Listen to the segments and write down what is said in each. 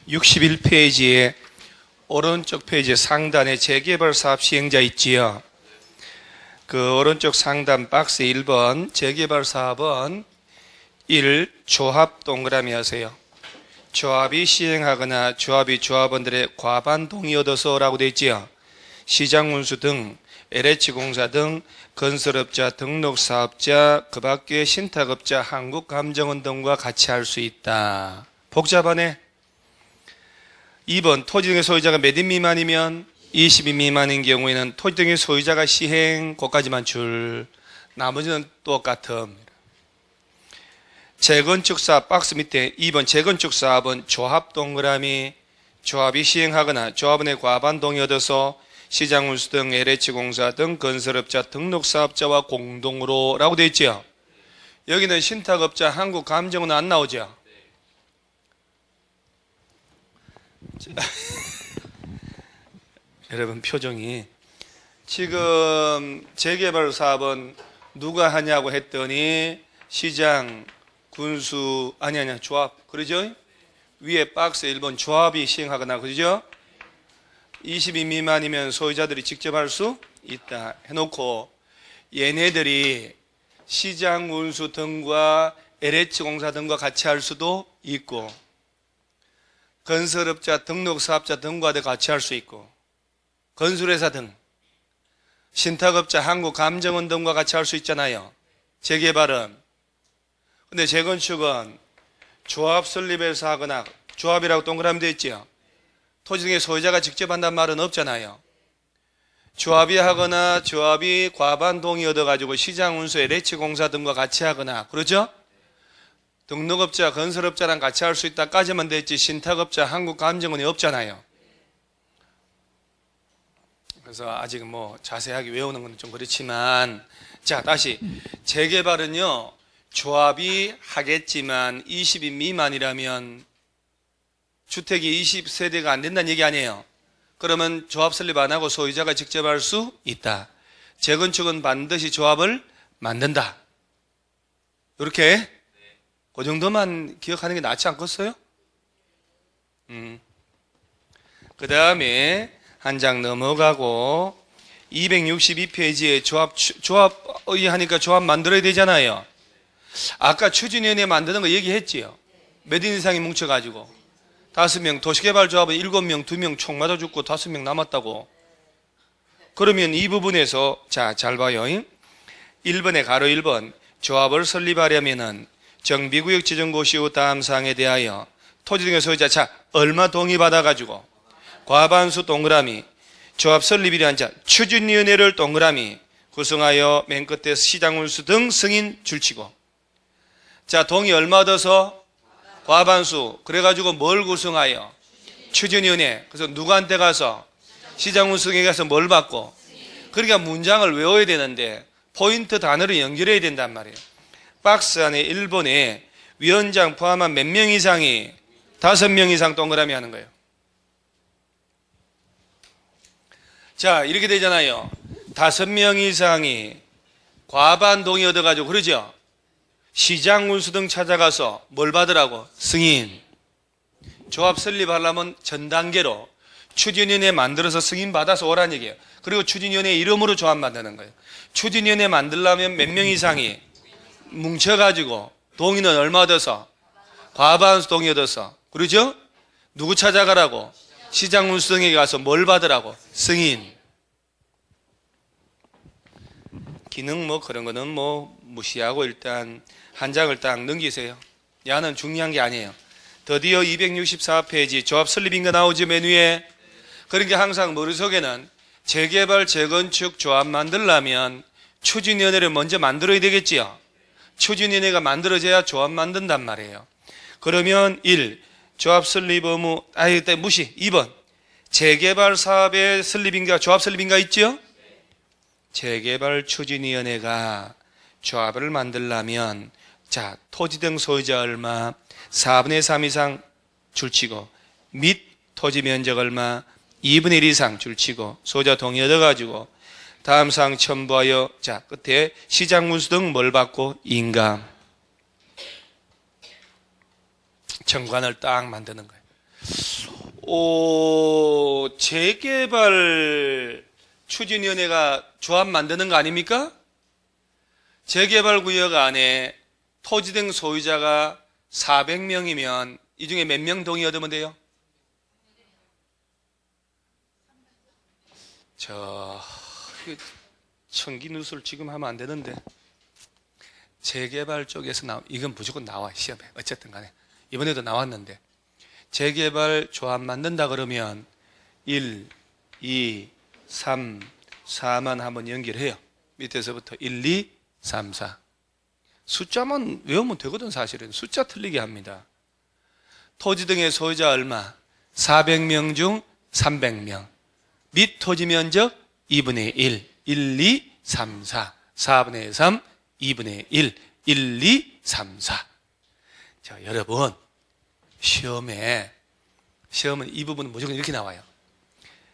61페이지에 오른쪽 페이지 상단에 재개발 사업 시행자 있지요. 그 오른쪽 상단 박스 1번 재개발 사업은 1. 조합 동그라미 하세요. 조합이 시행하거나 조합이 조합원들의 과반 동의 얻어서 라고 되어 있지요. 시장운수 등 LH공사 등 건설업자, 등록사업자, 그 밖에 신탁업자, 한국감정원 등과 같이 할 수 있다. 복잡하네. 2번 토지 등의 소유자가 몇 인 미만이면 20인 미만인 경우에는 토지 등의 소유자가 시행 고까지만 줄, 나머지는 똑같음. 재건축사업 박스 밑에 2번 재건축사업은 조합 동그라미, 조합이 시행하거나 조합원의 과반 동의 얻어서 시장운수 등 LH공사 등 건설업자, 등록사업자와 공동으로 라고 되어 있죠. 여기는 신탁업자, 한국감정은 안 나오죠. 여러분 표정이 지금 재개발 사업은 누가 하냐고 했더니 시장, 군수, 아니 조합, 그러죠? 위에 박스 1번 조합이 시행하거나, 그러죠? 20인 미만이면 소유자들이 직접 할 수 있다 해놓고, 얘네들이 시장, 군수 등과 LH공사 등과 같이 할 수도 있고, 건설업자, 등록사업자 등과도 같이 할 수 있고, 건설회사 등, 신탁업자, 한국감정원 등과 같이 할 수 있잖아요. 재개발은. 근데 재건축은 조합 설립해서 하거나, 조합이라고 동그라미 되어 있죠. 토지 등의 소유자가 직접 한다는 말은 없잖아요. 조합이 하거나 조합이 과반 동의 얻어가지고 시장운수, LH공사 등과 같이 하거나, 그렇죠? 등록업자, 건설업자랑 같이 할 수 있다까지만 됐지 신탁업자, 한국감정원이 없잖아요. 그래서 아직 뭐 자세하게 외우는 건 좀 그렇지만, 자 다시 재개발은요 조합이 하겠지만 20인 미만이라면 주택이 20세대가 안 된다는 얘기 아니에요. 그러면 조합 설립 안 하고 소유자가 직접 할 수 있다. 재건축은 반드시 조합을 만든다. 이렇게 그 정도만 기억하는 게 낫지 않겠어요? 그 다음에 한 장 넘어가고 262페이지에 조합의 하니까 조합 만들어야 되잖아요. 아까 추진위원회 만드는 거 얘기했지요. 몇 인 이상이 뭉쳐가지고 5명, 도시개발조합은 7명, 2명 총 맞아 죽고 5명 남았다고. 그러면 이 부분에서 자, 잘 봐요. 1번에 가로 1번 조합을 설립하려면은 정비구역 지정고시 후 다음 사항에 대하여 토지 등의 소유자, 자, 얼마 동의받아가지고 과반수 동그라미, 조합 설립이란 자, 추진위원회를 동그라미 구성하여 맨 끝에 시장운수 등 승인 줄치고. 자, 동의 얼마 얻어서? 과반수. 그래가지고 뭘 구성하여? 추진위원회. 그래서 누구한테 가서? 시장운수에 가서 뭘 받고? 그러니까 문장을 외워야 되는데 포인트 단어를 연결해야 된단 말이에요. 박스 안에 1번에 위원장 포함한 몇 명 이상이 5명 이상 동그라미 하는 거예요. 자, 이렇게 되잖아요. 5명 이상이 과반 동의 얻어가지고, 그러죠? 시장 운수 등 찾아가서 뭘 받으라고? 승인. 조합 설립하려면 전 단계로 추진위원회 만들어서 승인 받아서 오라는 얘기예요. 그리고 추진위원회 이름으로 조합 만드는 거예요. 추진위원회 만들려면 몇 명 이상이 뭉쳐가지고 동의는 얼마 얻어서? 과반수 동의 얻어서. 그러죠? 누구 찾아가라고? 시장 운수 등에 가서 뭘 받으라고? 승인. 기능 뭐 그런 거는 뭐 무시하고 일단 한 장을 딱 넘기세요. 야는 중요한 게 아니에요. 드디어 264페이지 조합 설립인 거 나오지 맨 위에. 그러니까 항상 머릿속에는 재개발, 재건축 조합 만들려면 추진위원회를 먼저 만들어야 되겠지요. 추진위원회가 만들어져야 조합 만든단 말이에요. 그러면 1. 조합 설립 의무, 일단 무시. 2번. 재개발 사업의 설립인가, 조합 설립인가 있죠? 재개발 추진위원회가 조합을 만들려면, 자, 토지 등 소유자 얼마, 4분의 3 이상 줄치고, 및 토지 면적 얼마, 2분의 1 이상 줄치고, 소유자 동의 얻어가지고, 다음 사항 첨부하여, 자, 끝에 시장군수 등 뭘 받고? 인감. 정관을 딱 만드는 거예요. 재개발 추진위원회가 조합 만드는 거 아닙니까? 재개발구역 안에 토지 등 소유자가 400명이면 이 중에 몇 명 동의 얻으면 돼요? 청기 누설 지금 하면 안 되는데 재개발 쪽에서 이건 무조건 나와 시험에 어쨌든 간에 이번에도 나왔는데 재개발 조합 만든다 그러면 1, 2, 3, 4만 한번 연결해요. 밑에서부터 1, 2, 3, 4 숫자만 외우면 되거든. 사실은 숫자 틀리게 합니다. 토지 등의 소유자 얼마? 400명 중 300명. 및 토지 면적 2분의 1, 1, 2, 3, 4 4분의 3, 2분의 1, 1, 2, 3, 4 자, 여러분 시험은 이 부분은 무조건 이렇게 나와요.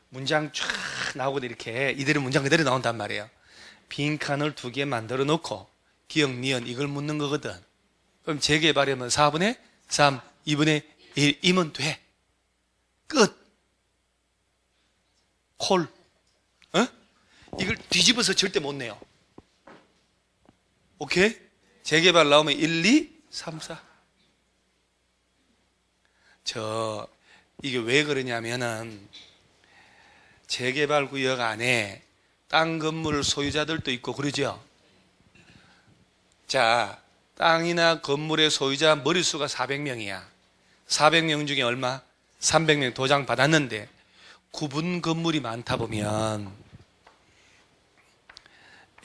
문장 쫙 나오고 이렇게 이대로 문장 그대로 나온단 말이에요. 빈칸을 2개 만들어 놓고 기억, 니은 이걸 묻는 거거든. 그럼 재개발하면 4분의 3, 2분의 1이면 돼. 끝. 콜. 이걸 뒤집어서 절대 못 내요. 오케이? 재개발 나오면 1, 2, 3, 4. 이게 왜 그러냐면은 재개발 구역 안에 땅 건물 소유자들도 있고 그러죠. 자, 땅이나 건물의 소유자 머릿수가 400명이야. 400명 중에 얼마? 300명 도장 받았는데 구분 건물이 많다 보면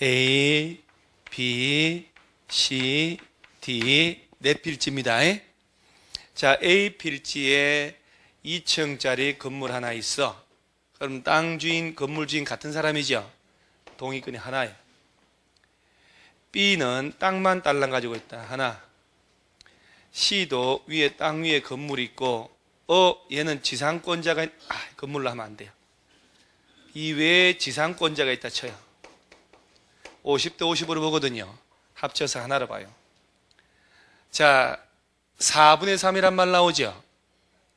A, B, C, D 네 필지입니다. 자, A 필지에 2층짜리 건물 하나 있어. 그럼 땅 주인, 건물 주인 같은 사람이죠. 동의권이 하나예요. B는 땅만 딸랑 가지고 있다. 하나. C도 위에 땅 위에 건물이 있고 얘는 지상권자가 건물로 하면 안 돼요. 이 외에 지상권자가 있다 쳐요. 50대 50으로 보거든요. 합쳐서 하나로 봐요. 자, 4분의 3이란 말 나오죠.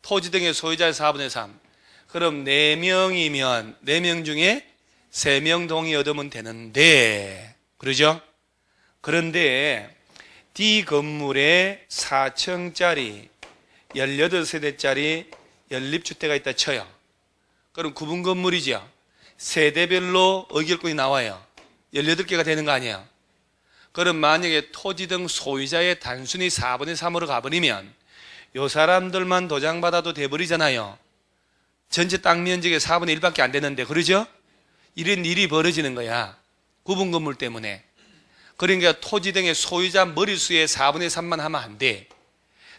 토지 등의 소유자의 4분의 3. 그럼 4명이면 4명 중에 3명 동의 얻으면 되는데, 그러죠? 그런데 D 건물에 4층짜리 18세대짜리 연립주택가 있다 쳐요. 그럼 구분 건물이죠. 세대별로 의결권이 나와요. 18개가 되는 거 아니에요. 그럼 만약에 토지 등 소유자의 단순히 4분의 3으로 가버리면 요 사람들만 도장받아도 돼버리잖아요. 전체 땅 면적의 4분의 1밖에 안 되는데, 그러죠? 이런 일이 벌어지는 거야. 구분 건물 때문에. 그러니까 토지 등의 소유자 머릿수의 4분의 3만 하면 안 돼.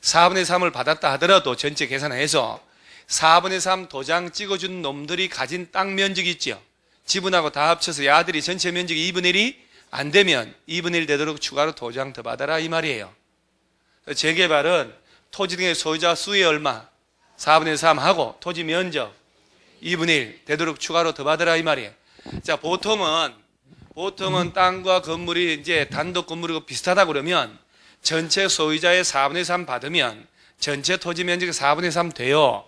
4분의 3을 받았다 하더라도 전체 계산해서 4분의 3 도장 찍어준 놈들이 가진 땅 면적이 있죠. 지분하고 다 합쳐서 야들이 전체 면적이 2분의 1이 안 되면 2분의 1 되도록 추가로 도장 더 받아라 이 말이에요. 재개발은 토지 등의 소유자 수의 얼마? 4분의 3 하고 토지 면적 2분의 1 되도록 추가로 더 받아라 이 말이에요. 자, 보통은 땅과 건물이 이제 단독 건물이고 비슷하다 그러면 전체 소유자의 4분의 3 받으면 전체 토지 면적이 4분의 3 돼요.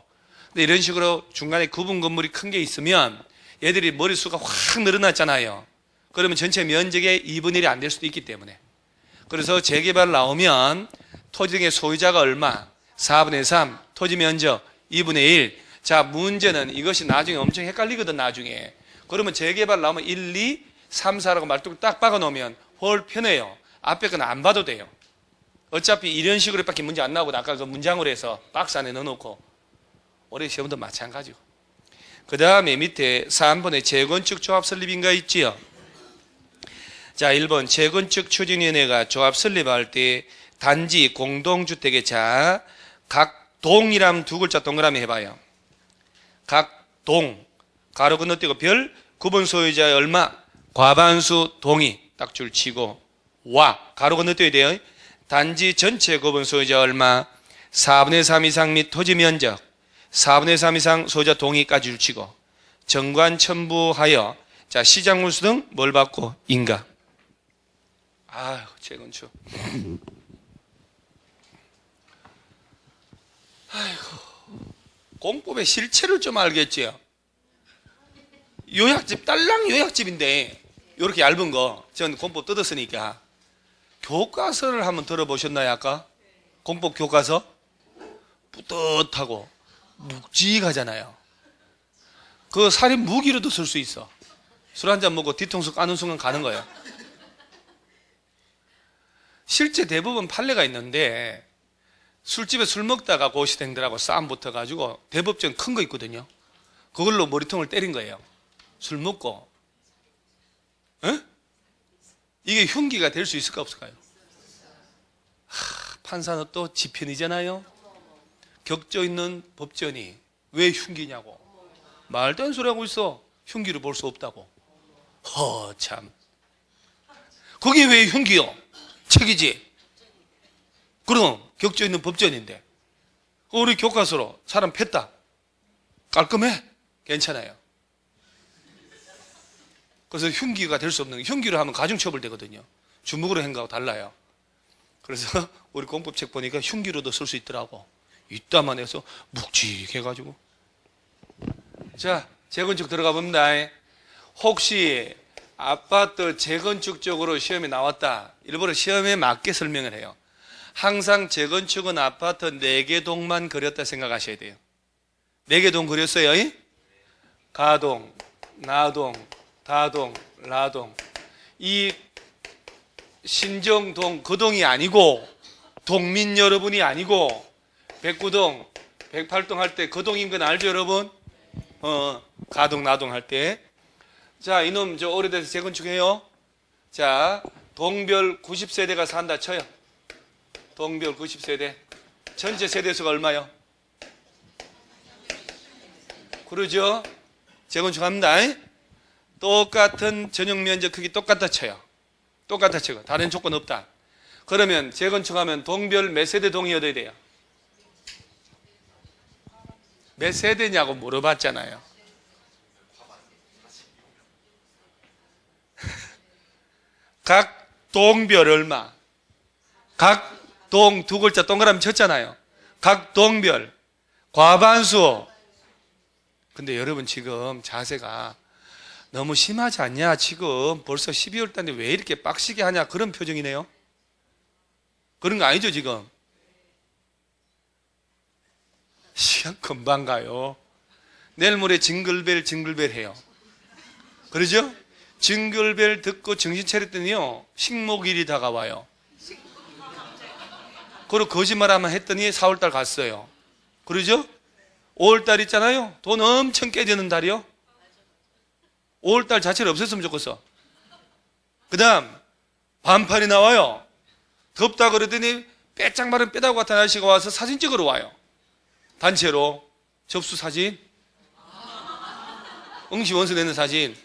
근데 이런 식으로 중간에 구분 건물이 큰 게 있으면 얘들이 머릿수가 확 늘어났잖아요. 그러면 전체 면적의 2분의 1이 안 될 수도 있기 때문에. 그래서 재개발 나오면 토지 등의 소유자가 얼마? 4분의 3, 토지 면적 2분의 1. 자, 문제는 이것이 나중에 엄청 헷갈리거든, 나중에. 그러면 재개발 나오면 1, 2, 3, 4라고 말뚝 딱 박아 놓으면 훨 편해요. 앞에 건 안 봐도 돼요. 어차피 이런 식으로 밖에 문제 안 나오고 아까 그 문장으로 해서 박스 안에 넣어놓고 올해 시험도 마찬가지고. 그 다음에 밑에 3번에 재건축 조합 설립인가 있지요. 자, 1번 재건축 추진위원회가 조합 설립할 때 단지 공동주택의 자, 각 동이라면 두 글자 동그라미 해봐요. 각 동, 가로 건너뛰고 별, 구분 소유자의 얼마? 과반수 동의 딱 줄 치고 와, 가로 건너뛰어야 돼요. 단지 전체 구분 소유자 얼마? 4분의 3 이상 및 토지 면적 4분의 3 이상 소유자 동의까지 줄 치고 정관 첨부하여 자, 시장 물수 등 뭘 받고? 인가. 아유, 재건축. 아이고. 공법의 실체를 좀 알겠지요. 요약집, 딸랑 요약집인데 이렇게 얇은 거, 전 공법 뜯었으니까. 교과서를 한번 들어보셨나요? 아까 공법 교과서 뿌듯하고 묵직하잖아요. 그 살인 무기로도 쓸 수 있어. 술 한잔 먹고 뒤통수 까는 순간 가는 거예요. 실제 대부분 판례가 있는데, 술집에 술 먹다가 고시생들하고 싸움 붙어가지고 대법정 큰 거 있거든요. 그걸로 머리통을 때린 거예요. 술 먹고. 에? 이게 흉기가 될 수 있을까 없을까요? 판사는 또 지편이잖아요. 격조 있는 법전이 왜 흉기냐고. 말도 안 소리 하고 있어. 흉기를 볼 수 없다고. 참. 그게 왜 흉기요? 책이지. 그럼 격조 있는 법전인데 우리 교과서로 사람 팼다. 깔끔해. 괜찮아요. 그래서 흉기가 될 수 없는, 흉기로 하면 가중처벌 되거든요. 주먹으로 한 거하고 달라요. 그래서 우리 공법책 보니까 흉기로도 쓸 수 있더라고. 이따만 해서 묵직해가지고. 자, 재건축 들어가 봅니다. 혹시 아파트 재건축 쪽으로 시험에 나왔다. 일부러 시험에 맞게 설명을 해요. 항상 재건축은 아파트 4개 동만 그렸다 생각하셔야 돼요. 4개 동 그렸어요. 가동, 나동, 다동, 라동. 이 신정동 그 동이 아니고, 동민 여러분이 아니고, 백구동, 108동 할 때 그 동인 건 알죠, 여러분? 가동, 나동 할 때. 자, 이놈 저 오래돼서 재건축해요. 자, 동별 90세대가 산다 쳐요. 동별 90세대. 전체 세대수가 얼마요? 그러죠? 재건축합니다. 똑같은 전용 면적 크기 똑같다 쳐요. 똑같아 치고 다른 조건 없다. 그러면 재건축하면 동별 몇 세대 동이어야 돼요? 몇 세대냐고 물어봤잖아요. 각 동별 얼마? 각 동 두 글자 동그라미 쳤잖아요. 각 동별 과반수. 근데 여러분 지금 자세가 너무 심하지 않냐? 지금 벌써 12월 달인데 왜 이렇게 빡시게 하냐? 그런 표정이네요. 그런 거 아니죠 지금? 시간 금방 가요. 내일 모레 징글벨 해요. 그러죠? 징글벨 듣고 정신 차렸더니요 식목일이 다가와요. 그리고 거짓말하면 했더니 4월달 갔어요. 그러죠? 5월달 있잖아요. 돈 엄청 깨지는 달이요. 5월달 자체를 없앴으면 좋겠어. 그 다음 반팔이 나와요. 덥다 그러더니 빼짝 마른 빼다고 같은 아저씨가 와서 사진 찍으러 와요. 단체로 접수 사진, 응시 원서 내는 사진.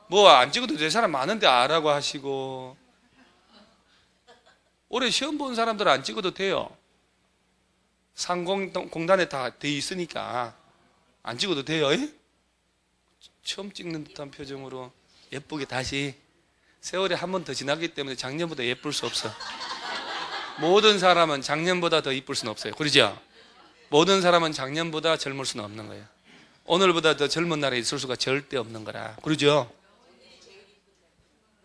뭐 안 찍어도 될 사람 많은데 아라고 하시고. 올해 시험 본 사람들 안 찍어도 돼요. 상공공단에 다 돼 있으니까 안 찍어도 돼요. 처음 찍는 듯한 표정으로 예쁘게 다시. 세월이 한 번 더 지나기 때문에 작년보다 예쁠 수 없어. 모든 사람은 작년보다 더 이쁠 수는 없어요. 그러죠? 모든 사람은 작년보다 젊을 수는 없는 거예요. 오늘보다 더 젊은 날에 있을 수가 절대 없는 거라. 그러죠?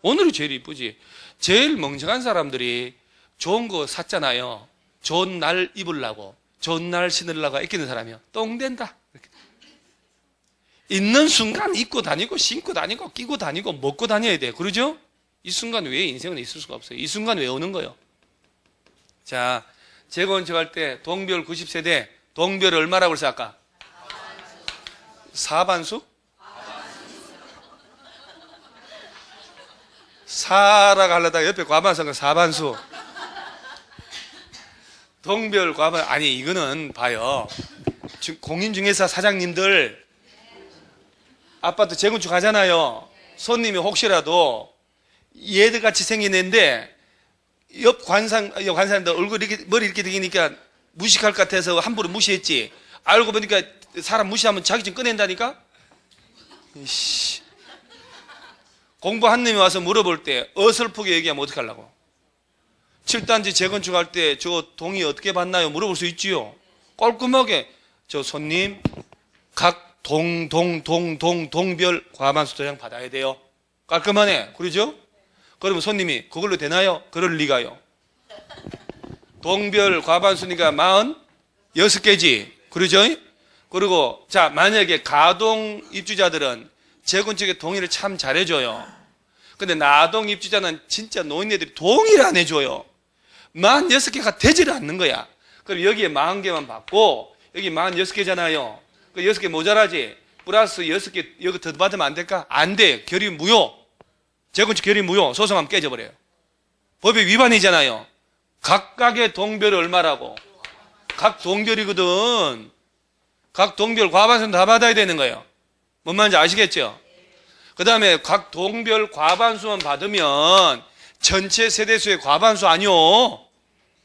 오늘이 제일 이쁘지. 제일 멍청한 사람들이 좋은 거 샀잖아요. 좋은 날 입으려고, 좋은 날 신으려고 아끼는 사람이요. 똥 된다. 이렇게. 있는 순간 입고 다니고 신고 다니고 끼고 다니고 먹고 다녀야 돼. 그러죠? 이 순간 외에 인생은 있을 수가 없어요. 이 순간 왜 오는 거예요? 자, 재건축할 때 동별 90세대, 동별 얼마라고 그랬어 아까? 사반수? 사라고 하려다가 옆에 과반수가 사반수. 동별 과반. 아니 이거는 봐요. 공인중개사 사장님들 아파트 재건축 하잖아요. 손님이 혹시라도 얘들같이 생긴 애인데 옆 관사님들 얼굴 이렇게 머리 이렇게 되니까 무식할 것 같아서 함부로 무시했지. 알고 보니까 사람 무시하면 자격증 꺼낸다니까. 이씨. 공부 한 놈이 와서 물어볼 때 어설프게 얘기하면 어떡하려고. 7단지 재건축할 때 저 동의 어떻게 받나요? 물어볼 수 있지요. 깔끔하게 저 손님 각 동별 과반수 도장 받아야 돼요. 깔끔하네. 그러죠? 그러면 손님이 그걸로 되나요? 그럴 리가요. 동별 과반수니까 46개지. 그러죠? 그리고 자, 만약에 가동 입주자들은 재건축에 동의를 참 잘해줘요. 근데 나동 입주자는 진짜 노인네들이 동의를 안 해줘요. 46개가 되지를 않는 거야. 그럼 여기에 40개만 받고 여기 46개잖아요. 그 6개 모자라지. 플러스 6개 여기 더 받으면 안 될까? 안 돼. 결의 무효. 재건축 결의 무효. 소송하면 깨져버려요. 법의 위반이잖아요. 각각의 동별이 얼마라고? 각 동별이거든. 각 동별 과반수는 다 받아야 되는 거예요. 뭔 말인지 아시겠죠? 그 다음에 각 동별 과반수만 받으면 전체 세대수의 과반수 아니요.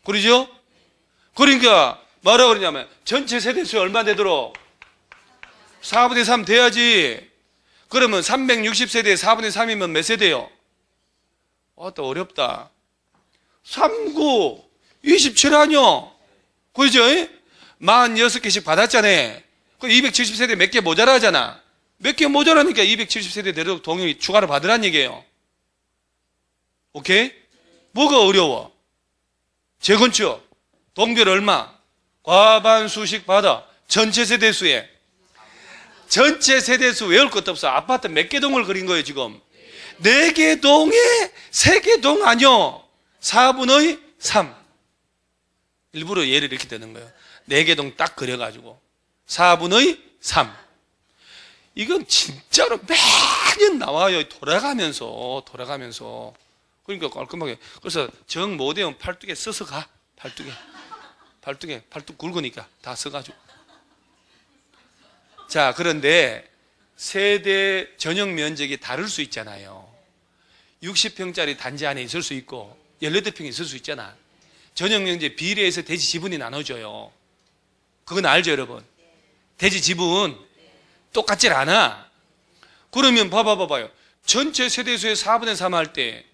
그러죠? 그러니까 뭐라고 그러냐면 전체 세대수에 얼마 되도록? 4분의 3 돼야지. 그러면 360세대에 4분의 3이면 몇 세대요? 또 어렵다. 39, 27 아니요. 그죠? 46개씩 받았잖아요. 그 270세대 몇 개 모자라잖아. 몇 개 모자라니까 270세대 되도록 동의 추가로 받으란 얘기예요. 오케이? 뭐가 어려워? 재건축 동별 얼마? 과반수씩 받아. 전체 세대수에. 전체 세대수 외울 것도 없어. 아파트 몇 개 동을 그린 거예요 지금? 4개 동에 3개 동 아니요. 4분의 3. 일부러 예를 이렇게 드는 거예요. 4개 동 딱 그려가지고 4분의 3. 이건 진짜로 매년 나와요. 돌아가면서. 그러니까 깔끔하게. 그래서 정 못해면 팔뚝에 써서 가. 팔뚝 굵으니까 다 써가지고. 자, 그런데 세대 전용 면적이 다를 수 있잖아요. 60평짜리 단지 안에 있을 수 있고 18평이 있을 수 있잖아. 전용 면적 비례해서 대지 지분이 나눠져요. 그건 알죠, 여러분? 대지 지분 똑같질 않아. 그러면 봐봐요. 전체 세대수의 4분의 3 할 때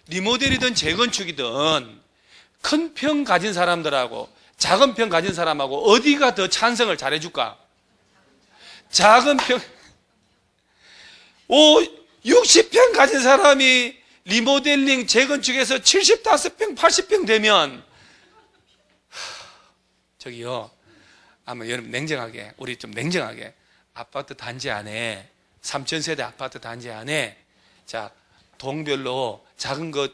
리모델이든 재건축이든 큰 평 가진 사람들하고 작은 평 가진 사람하고 어디가 더 찬성을 잘해줄까? 작은 평, 60평 가진 사람이 리모델링 재건축에서 75평, 80평 되면 저기요, 아마 여러분 냉정하게, 우리 좀 냉정하게 아파트 단지 안에 3000세대 아파트 단지 안에 자 동별로 작은 것,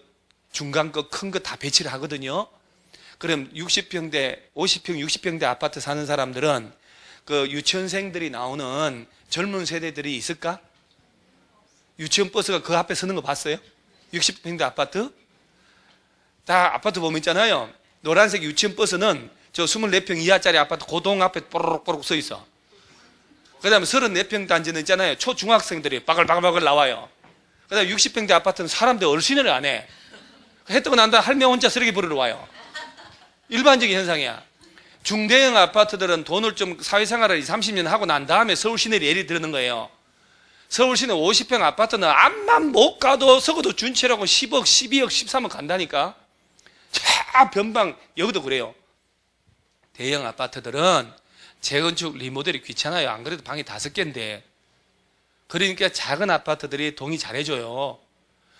중간 것, 큰 것 다 배치를 하거든요. 그럼 60평대, 50평, 60평대 아파트 사는 사람들은 그 유치원생들이 나오는 젊은 세대들이 있을까? 유치원 버스가 그 앞에 서는 거 봤어요? 60평대 아파트? 다 아파트 보면 있잖아요. 노란색 유치원 버스는 저 24평 이하짜리 아파트 고동 앞에 뽀로록 서 있어. 그 다음에 34평 단지는 있잖아요. 초중학생들이 바글바글 나와요. 그 다음에 60평대 아파트는 사람들 어르신을 안 해. 해 뜨고 난 다음 할매 혼자 쓰레기 버리러 와요. 일반적인 현상이야. 중대형 아파트들은 돈을 좀 사회생활을 30년 하고 난 다음에 서울 시내로 예를 들는 거예요. 서울 시내 50평 아파트는 앞만 못 가도 적어도 준체라고 10억, 12억, 13억 간다니까. 자, 변방, 여기도 그래요. 대형 아파트들은 재건축 리모델이 귀찮아요. 안 그래도 방이 5개인데. 그러니까 작은 아파트들이 동의 잘해줘요.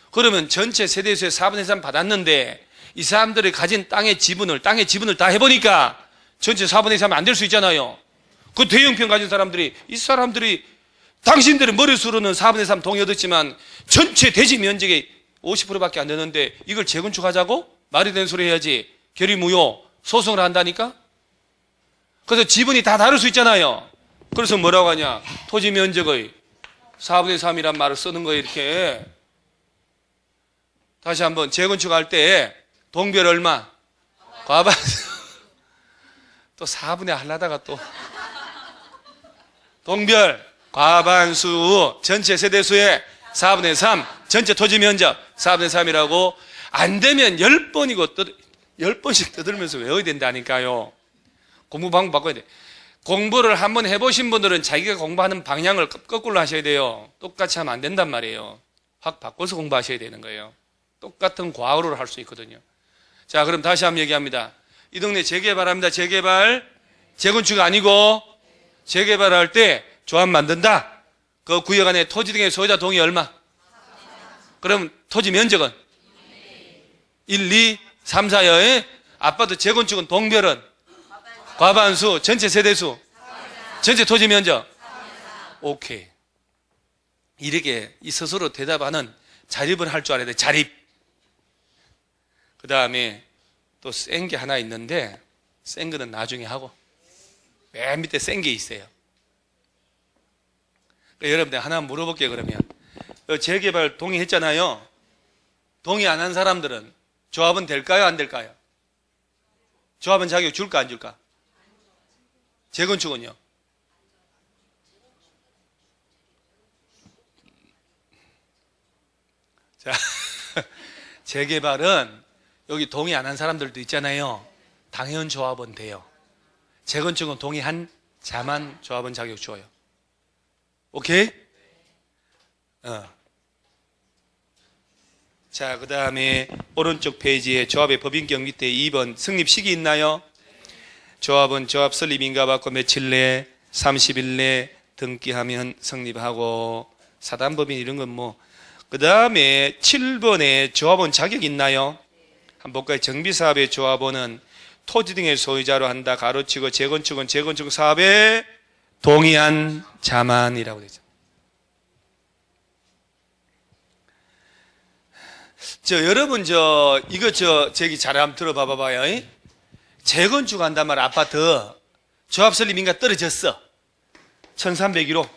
그러면 전체 세대수의 4분의 3 받았는데 이 사람들이 가진 땅의 지분을 다 해보니까 전체 4분의 3이 안 될 수 있잖아요. 그 대형평 가진 사람들이, 이 사람들이 당신들의 머릿수로는 4분의 3 동의 얻었지만 전체 대지 면적의 50%밖에 안 되는데 이걸 재건축하자고? 말이 되는 소리 해야지. 결의 무효, 소송을 한다니까? 그래서 지분이 다 다를 수 있잖아요. 그래서 뭐라고 하냐? 토지 면적의 4분의 3이란 말을 쓰는 거예요, 이렇게. 다시 한번 재건축할 때 동별 얼마? 과반수. 또 4분의 하려다가 또. 동별 과반수 전체 세대수의 4분의 3 전체 토지 면적 4분의 3이라고 안 되면 10번이고 10번씩 떠들면서 외워야 된다니까요. 공부 방법 바꿔야 돼. 공부를 한번 해보신 분들은 자기가 공부하는 방향을 거꾸로 하셔야 돼요. 똑같이 하면 안 된단 말이에요. 확 바꿔서 공부하셔야 되는 거예요. 똑같은 과오를 할 수 있거든요. 자, 그럼 다시 한번 얘기합니다. 이 동네 재개발합니다. 재개발. 재건축 아니고 재개발할 때 조합 만든다. 그 구역 안에 토지 등의 소유자 동의 얼마? 그럼 토지 면적은? 1, 2, 3, 4여. 아파트 재건축은 동별은? 과반수, 전체 세대수, 전체 토지 면적. 오케이. 이렇게 이 스스로 대답하는 자립을 할 줄 알아야 돼. 자립. 그 다음에 또 센 게 하나 있는데, 센 거는 나중에 하고, 맨 밑에 센 게 있어요. 그러니까 여러분들 하나 물어볼게요. 그러면 재개발 동의했잖아요. 동의 안 한 사람들은 조합은 될까요? 안 될까요? 조합은 자격 줄까 안 줄까? 재건축은요? 자, 재개발은 여기 동의 안 한 사람들도 있잖아요. 당연 조합은 돼요. 재건축은 동의한 자만 조합은 자격 줘요. 오케이? 자, 그 다음에 오른쪽 페이지에 조합의 법인격 밑에 2번 성립식이 있나요? 조합은 조합 설립 인가받고 며칠 내 30일 내 등기하면 성립하고, 사단법인 이런 건 뭐. 그 다음에 7번에 조합원 자격 있나요? 한번 볼까요? 정비사업의 조합원은 토지 등의 소유자로 한다. 가로치고 재건축은 재건축 사업에 동의한 자만이라고 되죠. 여러분 이거 저기 잘 한번 들어봐봐요. 재건축 한단 말 아파트 조합 설립 인가 떨어졌어. 1301호.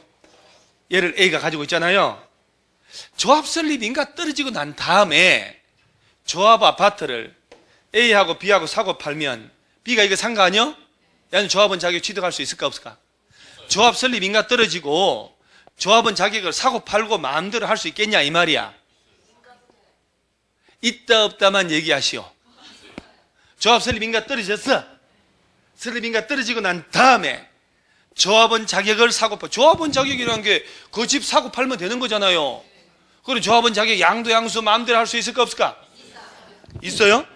얘를 A가 가지고 있잖아요. 조합 설립 인가 떨어지고 난 다음에 조합 아파트를 A하고 B하고 사고 팔면 B가 이거 산 거 아니야? 야는 조합원 자격 취득할 수 있을까 없을까? 조합 설립 인가 떨어지고 조합원 자격을 사고 팔고 마음대로 할 수 있겠냐 이 말이야. 있다 없다만 얘기하시오. 조합 설립 인가 떨어졌어. 설립 인가 떨어지고 난 다음에 조합원 자격을 사고 팔. 조합원 자격이라는 게 그 집 사고 팔면 되는 거잖아요. 그리고 조합원 자격 양도 양수 마음대로 할 수 있을까 없을까? 있어요?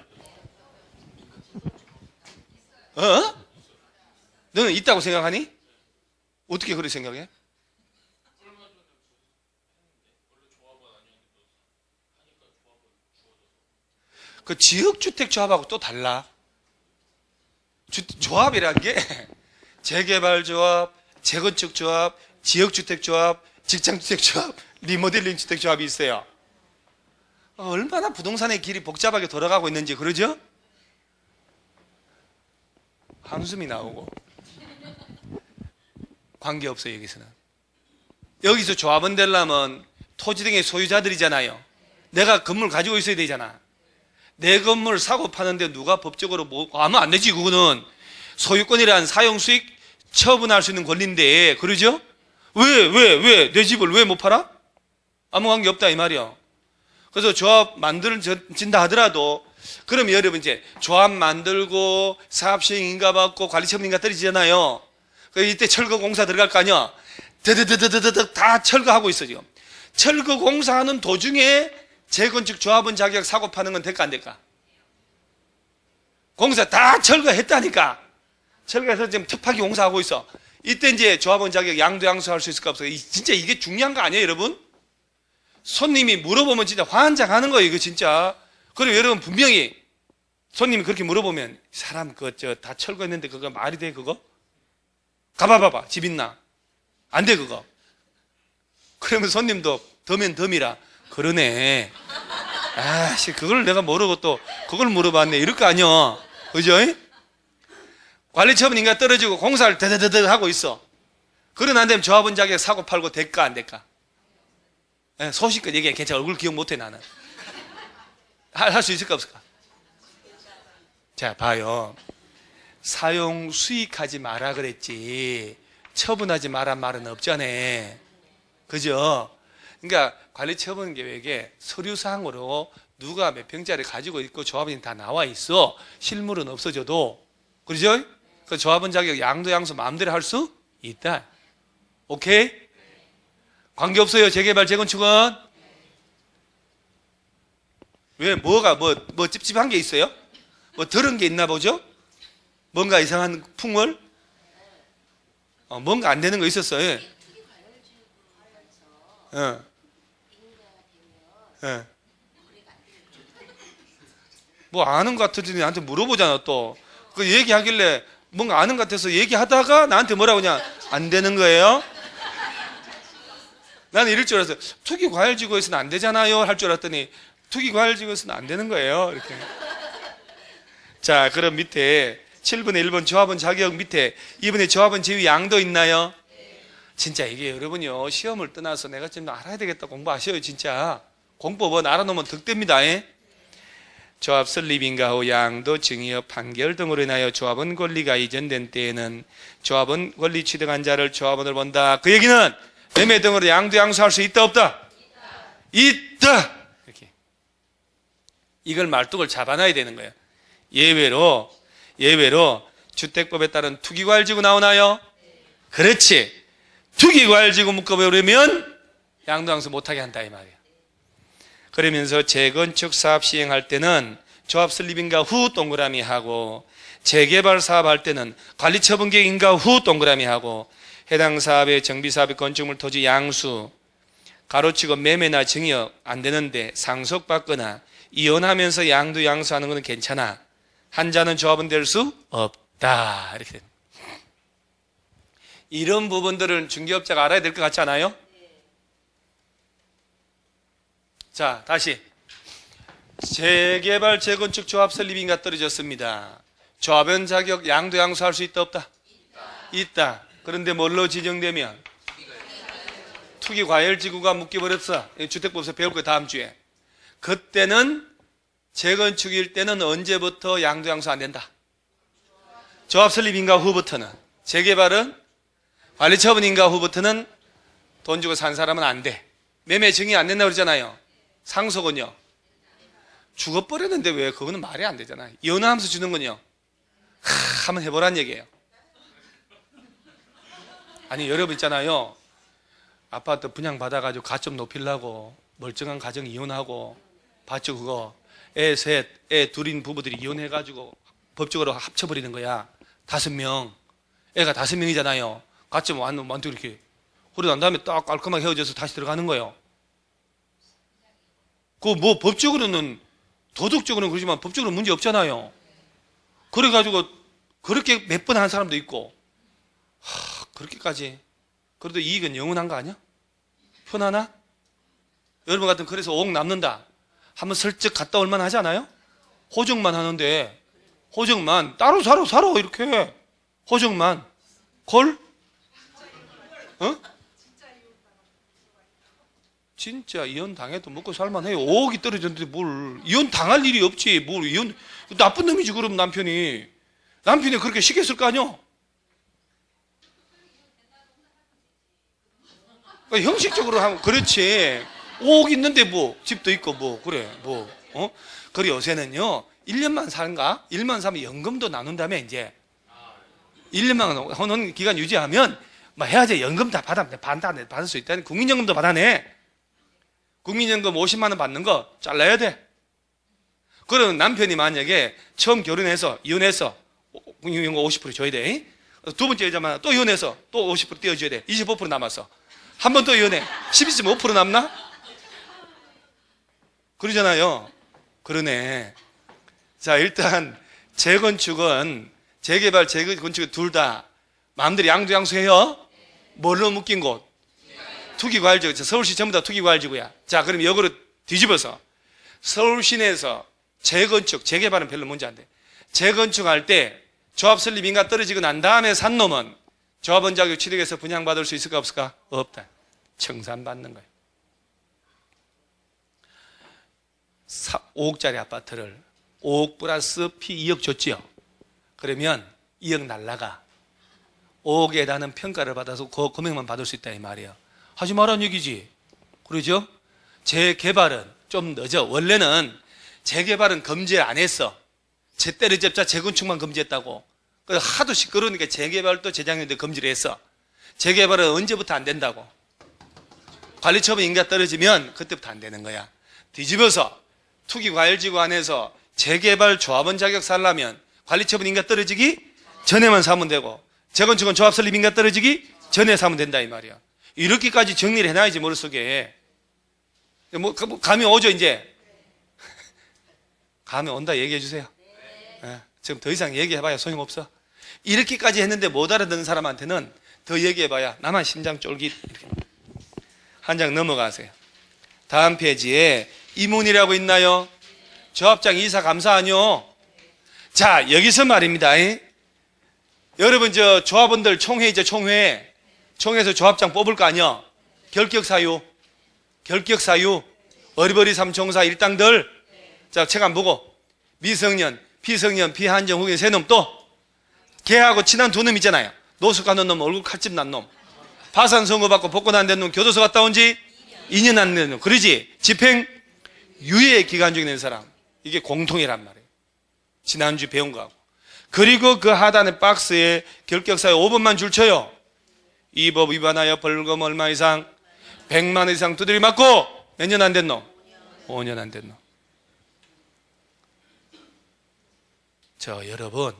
너는 있다고 생각하니? 어떻게 그렇게 생각해? 그 지역주택 조합하고 또 달라. 조합이란 게 재개발 조합, 재건축 조합, 지역주택 조합, 직장주택 조합, 리모델링 주택 조합이 있어요. 얼마나 부동산의 길이 복잡하게 돌아가고 있는지 그러죠? 한숨이 나오고 관계없어요. 여기서 조합원 되려면 토지 등의 소유자들이잖아요. 내가 건물 가지고 있어야 되잖아. 내 건물 사고 파는데 누가 법적으로 뭐 하면 안 되지. 그거는 소유권이란 사용수익 처분할 수 있는 권리인데, 그러죠? 왜 내 집을 왜 못 팔아? 아무 관계 없다 이 말이야. 그래서 조합 만들어진다 하더라도, 그럼 여러분 이제 조합 만들고 사업시행 인가 받고 관리처분 인가 떨어지잖아요. 이때 철거 공사 들어갈 거 아니야. 드드드드드드 다 철거하고 있어 지금. 철거 공사하는 도중에 재건축 조합원 자격 사고 파는 건 될까 안 될까? 공사 다 철거했다니까. 철거해서 지금 특파기 공사하고 있어. 이때 이제 조합원 자격 양도 양수할 수 있을까 없을까? 진짜 이게 중요한 거 아니에요 여러분? 손님이 물어보면 진짜 환장하는 거예요 이거 진짜. 그리고 여러분 분명히 손님이 그렇게 물어보면, 사람 다 철거했는데 그거 말이 돼 그거? 가봐봐봐 집 있나? 안 돼 그거. 그러면 손님도 덤면 덤이라 그러네. 아씨 그걸 내가 모르고 또 그걸 물어봤네 이럴 거 아니야. 그죠? 관리처분 인가 떨어지고 공사를 드드드드 하고 있어. 그러나 안 되면 조합원 자격 사고 팔고 될까 안 될까? 소식껏 얘기해. 괜찮아. 얼굴 기억 못해 나는. 할 수 있을까 없을까? 자 봐요. 사용 수익하지 마라 그랬지 처분하지 마란 말은 없잖아. 그죠? 그러니까 관리처분 계획에 서류상으로 누가 몇 평짜리 가지고 있고 조합원이 다 나와 있어. 실물은 없어져도. 그러죠? 그 조합원 자격 양도 양수 마음대로 할 수 있다. 오케이? 관계없어요. 재개발 재건축은. 왜 뭐가 뭐 찝찝한 게 있어요? 뭐 들은 게 있나 보죠? 뭔가 이상한 풍월? 뭔가 안 되는 거 있었어. 예. 예. 예. 뭐 아는 것 같으더니 나한테 물어보잖아 또. 그 얘기하길래 뭔가 아는 것 같아서 얘기하다가 나한테 뭐라고 그냥 안 되는 거예요? 나는 이럴 줄 알았어요. 투기과열지구에서는 안 되잖아요 할 줄 알았더니 투기과열지구에서는 안 되는 거예요 이렇게. 자, 그럼 밑에 7분의 1번 조합원 자격 밑에 이번에 조합원 제위 양도 있나요? 진짜 이게 여러분요 시험을 떠나서 내가 좀 알아야 되겠다 공부하셔요. 진짜 공법은 알아놓으면 득됩니다. 조합 설립인가 후 양도 증여 판결 등으로 인하여 조합원 권리가 이전된 때에는 조합원 권리 취득한 자를 조합원을 본다. 그 얘기는 매매 등으로 양도 양수할 수 있다 없다? 있다. 이렇게 이걸 말뚝을 잡아놔야 되는 거예요. 예외로 주택법에 따른 투기과열지구 나오나요? 그렇지. 투기과열지구 묶어버리면 양도 양수 못하게 한다 이 말이에요. 그러면서 재건축 사업 시행할 때는 조합 설립인가 후 동그라미 하고 재개발 사업할 때는 관리처분 계획인가 후 동그라미 하고 해당 사업의 정비사업의 건축물 토지 양수 가로치고 매매나 증여 안 되는데 상속받거나 이혼하면서 양도 양수하는 것은 괜찮아. 한자는 조합은 될 수 없다. 이렇게 됩니다. 이런 부분들은 중개업자가 알아야 될 것 같지 않아요? 자, 다시 재개발 재건축 조합 설립인가 떨어졌습니다. 조합원 자격 양도 양수할 수 있다 없다? 있다. 그런데 뭘로 지정되면 투기과열지구가 묶여버렸어. 주택법에서 배울 거예요 다음 주에. 그때는 재건축일 때는 언제부터 양도 양수 안 된다? 조합 설립인가 후부터는. 재개발은 관리처분인가 후부터는 돈 주고 산 사람은 안 돼. 매매 증여 안 된다고 그러잖아요. 상속은요? 죽어버렸는데 왜? 그거는 말이 안 되잖아요. 이혼하면서 주는 건요? 한번 해보란 얘기예요. 아니 여러분 있잖아요. 아파트 분양받아가지고 가점 높이려고 멀쩡한 가정 이혼하고 봤죠 그거? 애 셋, 애 둘인 부부들이 이혼해가지고 법적으로 합쳐버리는 거야. 5명. 애가 5명이잖아요. 가점 완전 이렇게. 그러고 난 다음에 딱 깔끔하게 헤어져서 다시 들어가는 거예요. 그 뭐 법적으로는 도덕적으로는 그러지만 법적으로 문제 없잖아요. 그래가지고 그렇게 몇 번 한 사람도 있고 그렇게까지 그래도 이익은 영원한 거 아니야? 편하나? 여러분 같은 그래서 5억 남는다 한번 슬쩍 갔다 올만 하지 않아요? 호적만 하는데 호적만 따로 사러 이렇게 호적만 걸? 어? 진짜 이혼 당해도 먹고 살만해요. 5억이 떨어졌는데 뭘 이혼 당할 일이 없지. 뭘 이혼 나쁜 놈이지 그럼 남편이 그렇게 시켰을 거 아니야? 그러니까 형식적으로 하면 그렇지. 5억 있는데 뭐 집도 있고 뭐 그래 뭐 그래 요새는요 1년만 사는가? 1년만 사면 연금도 나눈 다음에 이제 1년만 하는 기간 유지하면 뭐 해야지 연금 다 받을 수 있다니. 국민연금도 받아내. 국민연금 50만 원 받는 거 잘라야 돼. 그럼 남편이 만약에 처음 결혼해서 이혼해서 국민연금 50% 줘야 돼. 두 번째 여자만 또 이혼해서 또 50% 떼어줘야 돼. 25% 남았어. 한 번 더 이혼해. 12.5% 남나? 그러잖아요. 그러네. 자, 일단 재건축은 재개발, 재건축은 둘 다 마음대로 양도양수해요. 뭘로 묶인 곳? 투기과열지구. 서울시 전부 다 투기과열지구야. 자, 그럼 역으로 뒤집어서 서울 시내에서 재건축, 재개발은 별로 문제 안 돼. 재건축할 때 조합 설립인가 떨어지고 난 다음에 산 놈은 조합원 자격 취득해서 분양받을 수 있을까 없을까? 없다. 청산받는 거예요. 5억짜리 아파트를 5억 플러스 피 2억 줬지요. 그러면 2억 날라가. 5억에 대한 평가를 받아서 그 금액만 받을 수 있다 이 말이에요. 하지 말라는 얘기지. 그러죠? 재개발은 좀 늦어. 원래는 재개발은 금지 안 했어. 제때를 잡자 재건축만 금지했다고. 그래서 하도 시끄러우니까 재개발도 재작년에 금지를 했어. 재개발은 언제부터 안 된다고. 관리처분 인가 떨어지면 그때부터 안 되는 거야. 뒤집어서 투기과열지구 안에서 재개발 조합원 자격 살려면 관리처분 인가 떨어지기 전에만 사면 되고 재건축은 조합 설립인가 떨어지기 전에 사면 된다 이 말이야. 이렇게까지 정리를 해놔야지 머릿속에. 뭐 감이 오죠 이제? 감이 온다 얘기해 주세요. 네. 지금 더 이상 얘기해봐야 소용없어. 이렇게까지 했는데 못 알아듣는 사람한테는 더 얘기해봐야 나만 심장 쫄깃. 한 장 넘어가세요. 다음 페이지에 이문이라고 있나요? 조합장 이사 감사 아니요? 자, 여기서 말입니다. 여러분 저 조합원들 총회이죠, 총회. 총회에서 조합장 뽑을 거 아니요? 결격사유. 어리버리 삼총사 일당들. 자, 책 안 보고 미성년, 피성년, 비한정 후견 세 놈 또 걔하고 친한 두 놈 있잖아요. 노숙 가는 놈, 얼굴 칼집 난 놈. 파산 선고 받고 복권 안 된 놈, 교도소 갔다 온 지 2년 안 된 놈. 그러지? 집행 유예 기간 중에 낸 사람. 이게 공통이란 말이에요. 지난주 배운 거하고. 그리고 그 하단의 박스에 결격사유 5번만 줄 쳐요. 이 법 위반하여 벌금 얼마 이상, 100만 원 이상 두드려 맞고 몇 년 안 된 놈? 5년 안 된 놈. 저 여러분,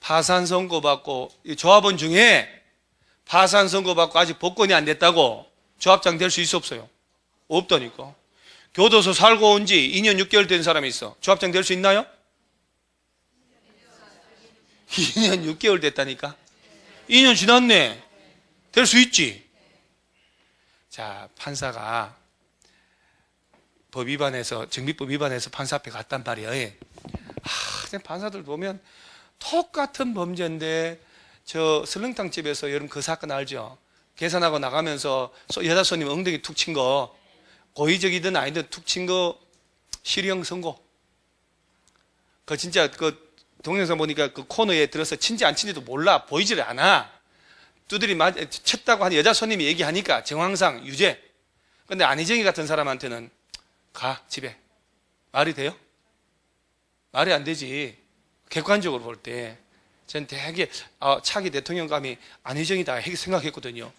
파산 선고 받고 조합원 중에 파산 선고 받고 아직 복권이 안 됐다고 조합장 될 수 있어 없어요? 없다니까. 교도소 살고 온 지 2년 6개월 된 사람이 있어. 조합장 될 수 있나요? 2년 6개월 됐다니까. 2년 지났네. 될 수 있지. 자, 판사가 법 위반해서, 정비법 위반해서 판사 앞에 갔단 말이에요. 판사들 보면 똑같은 범죄인데, 저 설렁탕집에서 여러분 그 사건 알죠? 계산하고 나가면서 여자 손님 엉덩이 툭 친 거, 고의적이든 아니든 툭 친 거 실형 선고. 그 진짜 그 동영상 보니까 그 코너에 들어서 친지 안 친지도 몰라. 보이지를 않아. 두드리 쳤다고 한 여자 손님이 얘기하니까 정황상 유죄. 근데 안희정이 같은 사람한테는 가 집에. 말이 돼요? 말이 안 되지. 객관적으로 볼 때. 전 되게 차기 대통령감이 안희정이다 생각했거든요.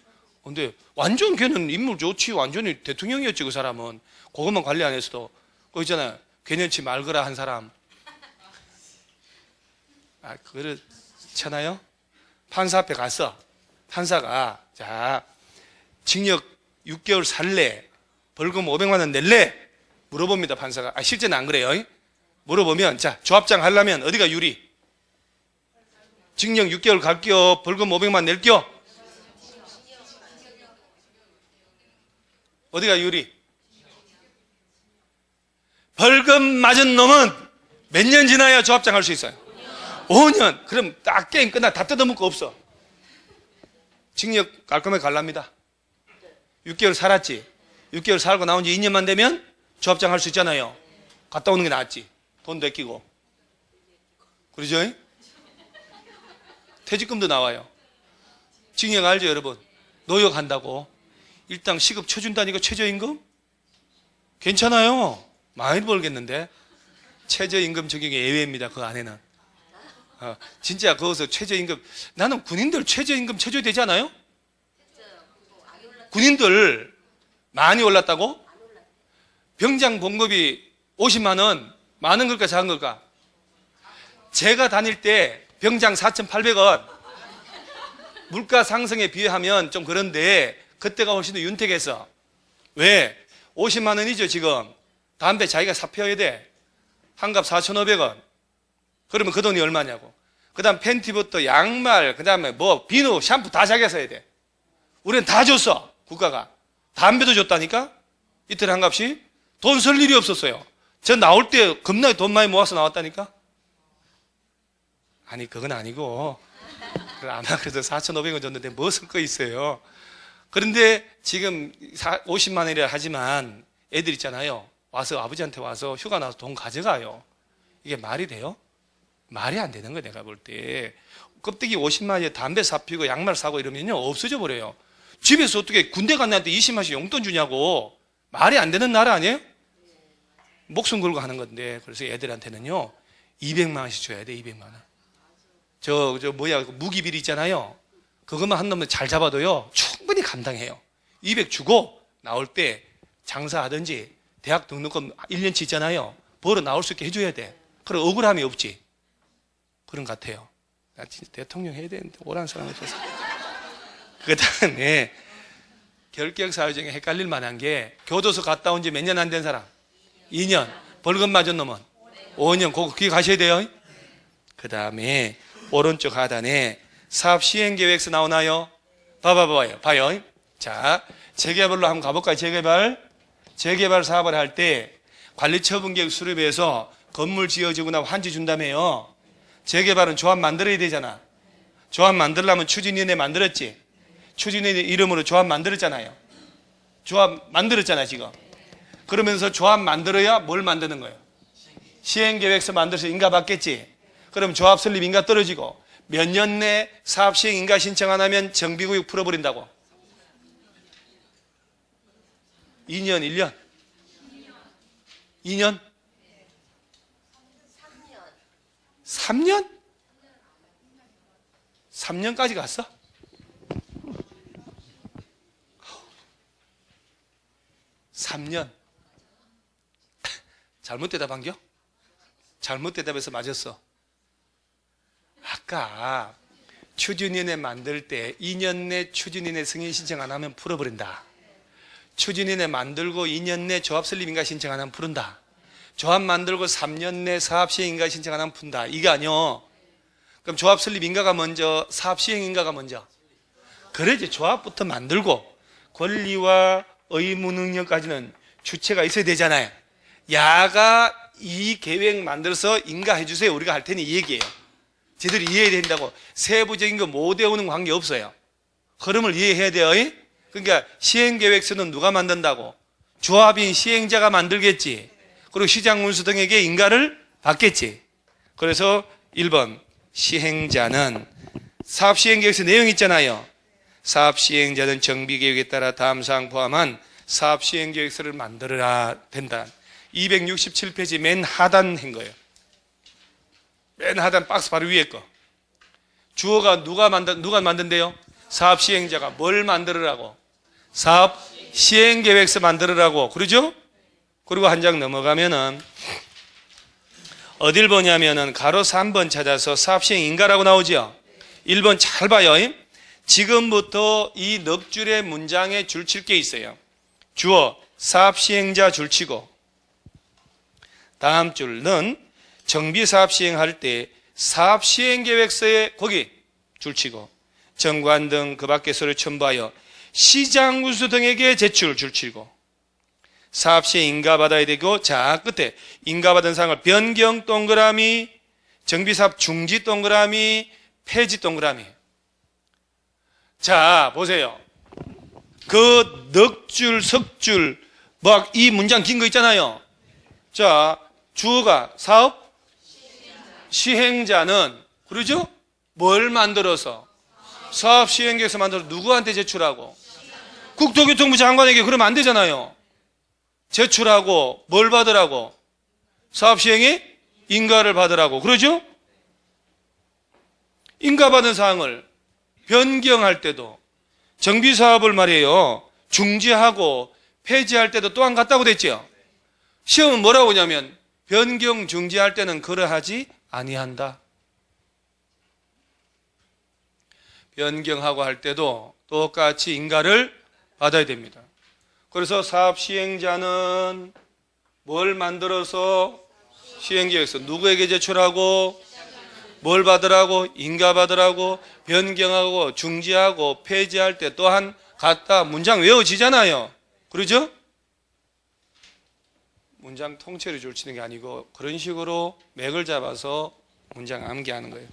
근데 완전 걔는 인물 좋지. 완전히 대통령이었지 그 사람은. 그것만 관리 안 했어도. 그거 있잖아요. 괜찮지 말거라 한 사람. 그렇잖아요. 판사 앞에 갔어. 판사가 자 징역 6개월 살래, 벌금 500만 원 낼래? 물어봅니다. 판사가. 실제는 안 그래요. 물어보면 자 조합장 하려면 어디가 유리? 징역 6개월 갈게요, 벌금 500만 낼게요? 어디가 유리? 벌금 맞은 놈은 몇 년 지나야 조합장 할 수 있어요? 5년. 그럼 딱 게임 끝나. 다 뜯어먹고 없어. 징역 깔끔하게 갈랍니다. 6개월 살았지. 6개월 살고 나온 지 2년만 되면 조합장 할 수 있잖아요. 갔다 오는 게 낫지. 돈도 아끼고. 그러죠? 퇴직금도 나와요. 징역 알죠 여러분? 노역한다고. 일당 시급 쳐준다니까. 최저임금? 괜찮아요. 많이 벌겠는데. 최저임금 적용이 예외입니다. 그 안에는. 진짜 거기서 최저임금, 나는 군인들 최저임금 쳐줘야 되지 않아요? 군인들 많이 올랐다고? 병장 봉급이 50만 원 많은 걸까 작은 걸까? 제가 다닐 때 병장 4,800원. 물가 상승에 비하면 좀 그런데 그때가 훨씬 더 윤택했어. 왜? 50만 원이죠 지금. 담배 자기가 사 피워야 돼. 한갑 4,500원. 그러면 그 돈이 얼마냐고. 그 다음 팬티부터 양말, 그 다음에 뭐 비누, 샴푸 다 자기가 써야 돼. 우리는 다 줬어. 국가가. 담배도 줬다니까? 이틀 한 값이. 돈 쓸 일이 없었어요. 저 나올 때 겁나게 돈 많이 모아서 나왔다니까? 아니 그건 아니고 아마 그래도 4,500원 줬는데 뭐 쓸 거 있어요. 그런데 지금 50만 원이라 하지만 애들 있잖아요. 와서 아버지한테 와서 휴가 나서 돈 가져가요. 이게 말이 돼요? 말이 안 되는 거예요. 내가 볼 때 껍데기 50만 원에 담배 사피고 양말 사고 이러면요 없어져 버려요. 집에서 어떻게 군대 간 애한테 20만 원씩 용돈 주냐고. 말이 안 되는 나라 아니에요? 목숨 걸고 하는 건데. 그래서 애들한테는요 200만 원씩 줘야 돼. 200만 원. 저 무기비리 있잖아요. 그것만 한 놈은 잘 잡아도요 충분히 감당해요. 200 주고 나올 때 장사하든지 대학 등록금 1년치 있잖아요. 벌어 나올 수 있게 해줘야 돼. 그럼 억울함이 없지. 그런 것 같아요. 나 진짜 대통령 해야 되는데 오라는 사람 없어서. 그 다음에 결격 사유 중에 헷갈릴 만한 게 교도소 갔다 온 지 몇 년 안 된 사람? 2년. 벌금 맞은 놈은? 5년. 그거 기억하셔야 돼요. 그 다음에 오른쪽 하단에 사업 시행계획서 나오나요? 봐요. 자, 재개발로 한번 가볼까요? 재개발 사업을 할 때 관리처분계획 수립해서 건물 지어지고 나면 환지 준다며요. 재개발은 조합 만들어야 되잖아. 조합 만들려면 추진위원회 만들었지. 추진위원회 이름으로 조합 만들었잖아요. 조합 만들었잖아 지금. 그러면서 조합 만들어야 뭘 만드는 거예요? 시행계획서 만들어서 인가 받겠지. 그럼 조합 설립 인가 떨어지고 몇 년 내 사업 시행 인가 신청 안 하면 정비구역 풀어버린다고. 2년, 1년? 2년? 3년? 3년까지 갔어? (3년) 잘못 대답한겨? 잘못 대답해서 맞았어. 아까 추진위원회 만들 때 2년 내 추진위원회 승인 신청 안 하면 풀어버린다. 추진위원회 만들고 2년 내 조합 설립 인가 신청 안 하면 푸른다. 조합 만들고 3년 내 사업 시행 인가 신청 안 하면 푼다. 이게 아니요. 그럼 조합 설립 인가가 먼저, 사업 시행 인가가 먼저. 그래야지 조합부터 만들고 권리와 의무 능력까지는 주체가 있어야 되잖아요. 야가 이 계획 만들어서 인가해 주세요. 우리가 할 테니 이 얘기예요. 제대로 이해해야 된다고. 세부적인 거 못 외우는 관계 없어요. 흐름을 이해해야 돼요. 그러니까 시행계획서는 누가 만든다고? 조합인 시행자가 만들겠지. 그리고 시장문수 등에게 인가를 받겠지. 그래서 1번 시행자는 사업시행계획서 내용 있잖아요. 사업시행자는 정비계획에 따라 다음 사항 포함한 사업시행계획서를 만들어야 된다. 267페이지 맨 하단 한 거예요. 맨 하단 박스 바로 위에 거. 주어가 누가 만든대요? 사업시행자가 뭘 만들으라고? 사업시행계획서 만들으라고. 그러죠? 그리고 한 장 넘어가면은 어딜 보냐면은 가로 3번 찾아서 사업시행인가라고 나오죠? 1번 잘 봐요. 지금부터 이 넉 줄의 문장에 줄칠 게 있어요. 주어, 사업시행자 줄치고 다음 줄은 정비사업 시행할 때 사업시행계획서에 거기 줄치고 정관 등 그 밖의 서류 첨부하여 시장군수 등에게 제출 줄치고 사업시행 인가받아야 되고 자 끝에 인가받은 사항을 변경 동그라미 정비사업 중지 동그라미 폐지 동그라미. 자 보세요. 그 넉 줄 석줄 막 이 문장 긴 거 있잖아요. 자 주어가 사업 시행자는 그러죠? 뭘 만들어서 사업 시행계획서 만들어서 누구한테 제출하고? 국토교통부 장관에게. 그러면 안 되잖아요. 제출하고 뭘 받으라고? 사업 시행에 인가를 받으라고. 그러죠? 인가받은 사항을 변경할 때도 정비사업을 말이에요. 중지하고 폐지할 때도 또한 같다고 됐죠? 시험은 뭐라고 하냐면 변경 중지할 때는 그러하지 아니한다. 변경하고 할 때도 똑같이 인가를 받아야 됩니다. 그래서 사업 시행자는 뭘 만들어서 시행계획서 누구에게 제출하고 뭘 받으라고? 인가 받으라고. 변경하고 중지하고 폐지할 때 또한 같다. 문장 외워지잖아요. 그러죠? 문장 통째로 줄치는 게 아니고 그런 식으로 맥을 잡아서 문장 암기하는 거예요.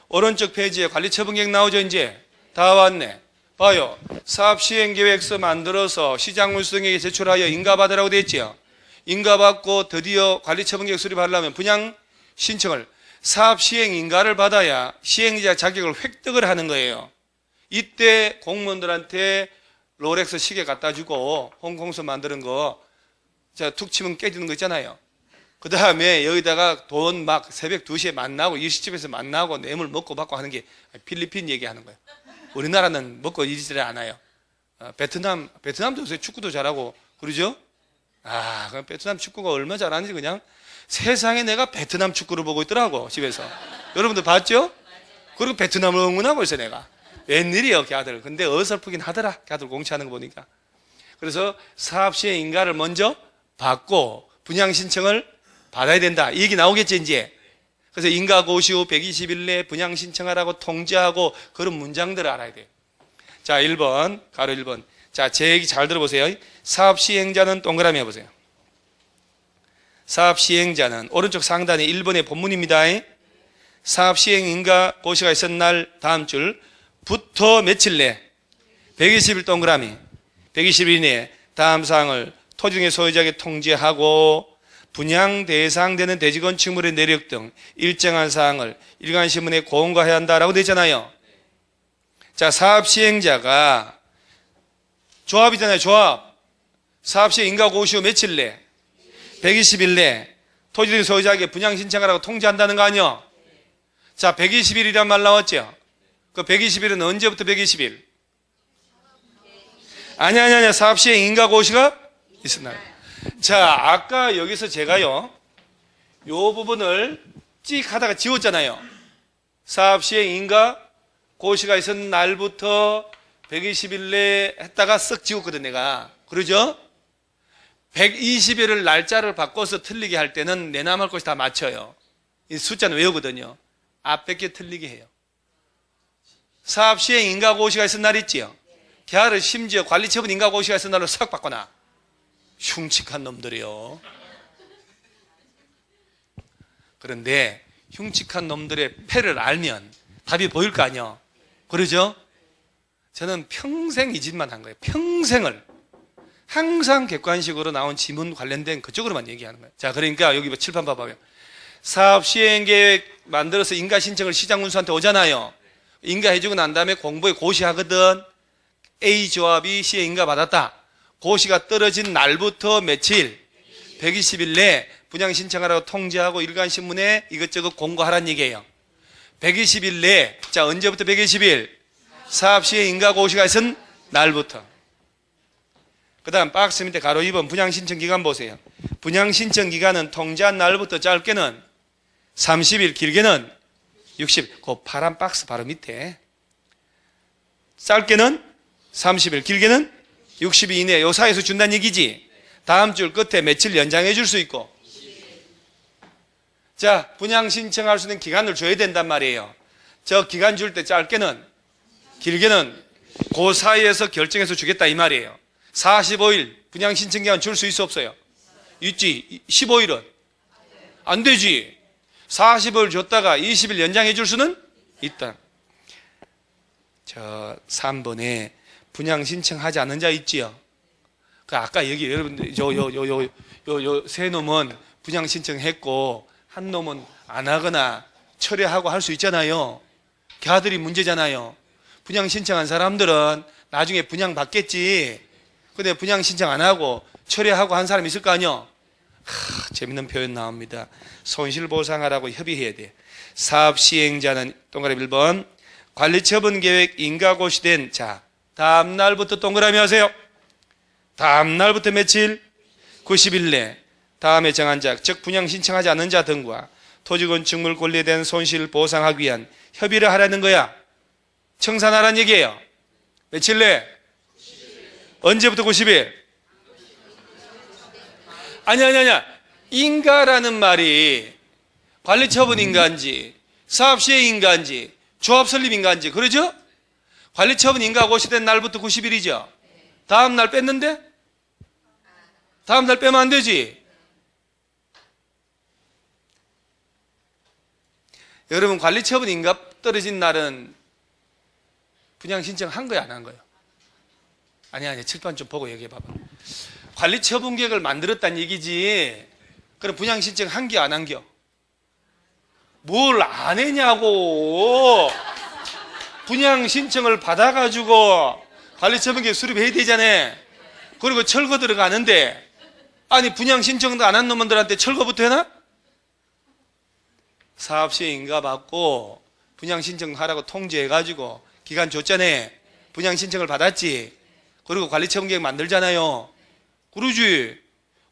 오른쪽 페이지에 관리처분계획 나오죠. 이제 다 왔네. 봐요. 사업시행계획서 만들어서 시장군수 등에게 제출하여 인가받으라고 되어 있죠. 인가받고 드디어 관리처분계획 수립하려면 분양 신청을 사업시행 인가를 받아야 시행자 자격을 획득을 하는 거예요. 이때 공무원들한테 롤렉스 시계 갖다 주고 홍콩서 만드는 거 자, 툭 치면 깨지는 거 있잖아요. 그 다음에 여기다가 돈 막 새벽 2시에 만나고 일시집에서 만나고 뇌물 먹고 받고 하는 게 필리핀 얘기하는 거예요. 우리나라는 먹고 이러지 않아요. 베트남도 요새 축구도 잘하고 그러죠? 그럼 베트남 축구가 얼마나 잘하는지 그냥 세상에 내가 베트남 축구를 보고 있더라고 집에서. 여러분들 봤죠? 그리고 베트남을 응원하고 있어 내가. 웬일이요 걔들. 근데 어설프긴 하더라 걔들 공차하는 거 보니까. 그래서 사업시행 인가를 먼저 받고 분양 신청을 받아야 된다 이 얘기 나오겠지 이제. 그래서 인가 고시 후 120일 내에 분양 신청하라고 통지하고 그런 문장들을 알아야 돼요. 자 1번 가로 1번. 자 제 얘기 잘 들어보세요. 사업시행자는 동그라미 해보세요. 사업시행자는 오른쪽 상단에 1번의 본문입니다. 사업시행 인가 고시가 있었던 날 다음 줄부터 며칠 내 120일 동그라미 120일 이내에 다음 사항을 토지 등의 소유자에게 통지하고 분양 대상되는 대지건축물의 내력 등 일정한 사항을 일간신문에 공고해야 한다라고 되어 있잖아요. 자, 사업시행자가 조합이잖아요. 조합. 사업시행 인가 고시 후 며칠 내 120일 내 토지 등의 소유자에게 분양 신청하라고 통지한다는 거 아니요? 자, 120일이란 말 나왔죠? 그 120일은 언제부터 120일? 아니. 사업시행 인가 고시가 있은 날. 자, 아까 여기서 제가요, 요 부분을 찍 하다가 지웠잖아요. 사업시행 인가 고시가 있은 날부터 120일 내에 했다가 쓱 지웠거든, 내가. 그러죠? 120일을 날짜를 바꿔서 틀리게 할 때는 내남할 것이 다 맞춰요. 이 숫자는 외우거든요. 앞에 게 틀리게 해요. 사업시행 인가고시가 있은 날 있지요. 걔를 심지어 관리처분 인가고시가 있은 날로 싹 바꿔놔. 흉측한 놈들이요. 그런데 흉측한 놈들의 패를 알면 답이 보일 거 아니요. 그러죠? 저는 평생 이 짓만 한 거예요. 평생을. 항상 객관식으로 나온 지문 관련된 그쪽으로만 얘기하는 거예요. 자, 그러니까 여기 칠판 봐봐요. 사업 시행 계획 만들어서 인가 신청을 시장군수한테 오잖아요. 인가해주고 난 다음에 공보에 고시하거든. A 조합이 시에 인가 받았다. 고시가 떨어진 날부터 며칠? 120일 내에 분양 신청하라고 통지하고 일간신문에 이것저것 공고하라는 얘기예요. 120일 내에. 자, 언제부터 120일? 사업 시에 인가 고시가 있은 날부터. 그 다음 박스 밑에 가로 2번 분양신청 기간 보세요. 분양신청 기간은 통지한 날부터 짧게는 30일, 길게는 60일. 그 파란 박스 바로 밑에. 짧게는 30일, 길게는 60일 이내. 요 사이에서 준다는 얘기지. 다음 줄 끝에 며칠 연장해 줄 수 있고. 자, 분양신청할 수 있는 기간을 줘야 된단 말이에요. 저 기간 줄 때 짧게는, 길게는 그 사이에서 결정해서 주겠다 이 말이에요. 45일 분양신청 기간 줄 수 있어 없어요? 있지. 15일은? 안 되지. 40일 줬다가 20일 연장해 줄 수는 있다. 저 3번에 분양신청하지 않는 자 있지요? 그 아까 여기 여러분들 요 세 놈은 분양신청했고 한 놈은 안 하거나 철회하고 할 수 있잖아요. 걔들이 문제잖아요. 분양신청한 사람들은 나중에 분양 받겠지. 근데 분양 신청 안 하고 철회하고 한 사람 있을 거 아니요? 재밌는 표현 나옵니다. 손실보상하라고 협의해야 돼. 사업시행자는 동그라미 1번 관리처분계획 인가고시된 자 다음 날부터 동그라미 하세요. 다음 날부터 며칠? 90일 내 다음에 정한 자, 즉 분양 신청하지 않는 자 등과 토지건축물 권리에 대한 손실 보상하기 위한 협의를 하라는 거야. 청산하라는 얘기예요. 며칠 내? 언제부터 90일? 아니야. 인가라는 말이 관리처분 인가인지 사업시행 인가인지 조합 설립 인가인지 그러죠? 관리처분 인가 고시된 날부터 90일이죠. 다음 날 뺐는데? 다음 날 빼면 안 되지. 여러분 관리처분 인가 떨어진 날은 분양 신청한 거야 안 한 거야? 아니 칠판 좀 보고 얘기해 봐봐. 관리처분 계획을 만들었다는 얘기지. 그럼 분양 신청 한겨 안 한겨? 뭘 안 했냐고. 분양 신청을 받아가지고 관리처분 계획 수립해야 되잖아. 그리고 철거 들어가는데 아니 분양 신청도 안 한 놈들한테 철거부터 해나? 사업시행 인가 받고 분양 신청하라고 통지해가지고 기간 줬잖아. 분양 신청을 받았지. 그리고 관리처분 계획 만들잖아요. 그러지.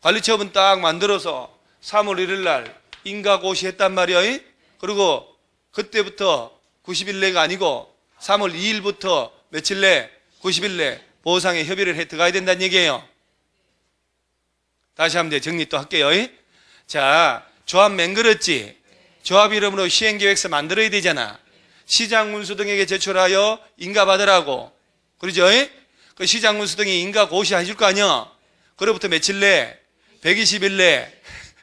관리처분 딱 만들어서 3월 1일 날 인가고시 했단 말이야. 그리고 그때부터 90일 내가 아니고 3월 2일부터 며칠 내? 90일 내 보상에 협의를 해 들어가야 된다는 얘기예요. 다시 한번 정리 또 할게요. 자, 조합 맹글었지? 조합 이름으로 시행계획서 만들어야 되잖아. 시장군수 등에게 제출하여 인가받으라고. 그러죠? 그 시장군수 등이 인가 고시해 줄 거 아니야? 그로부터 며칠 내? 120일 내.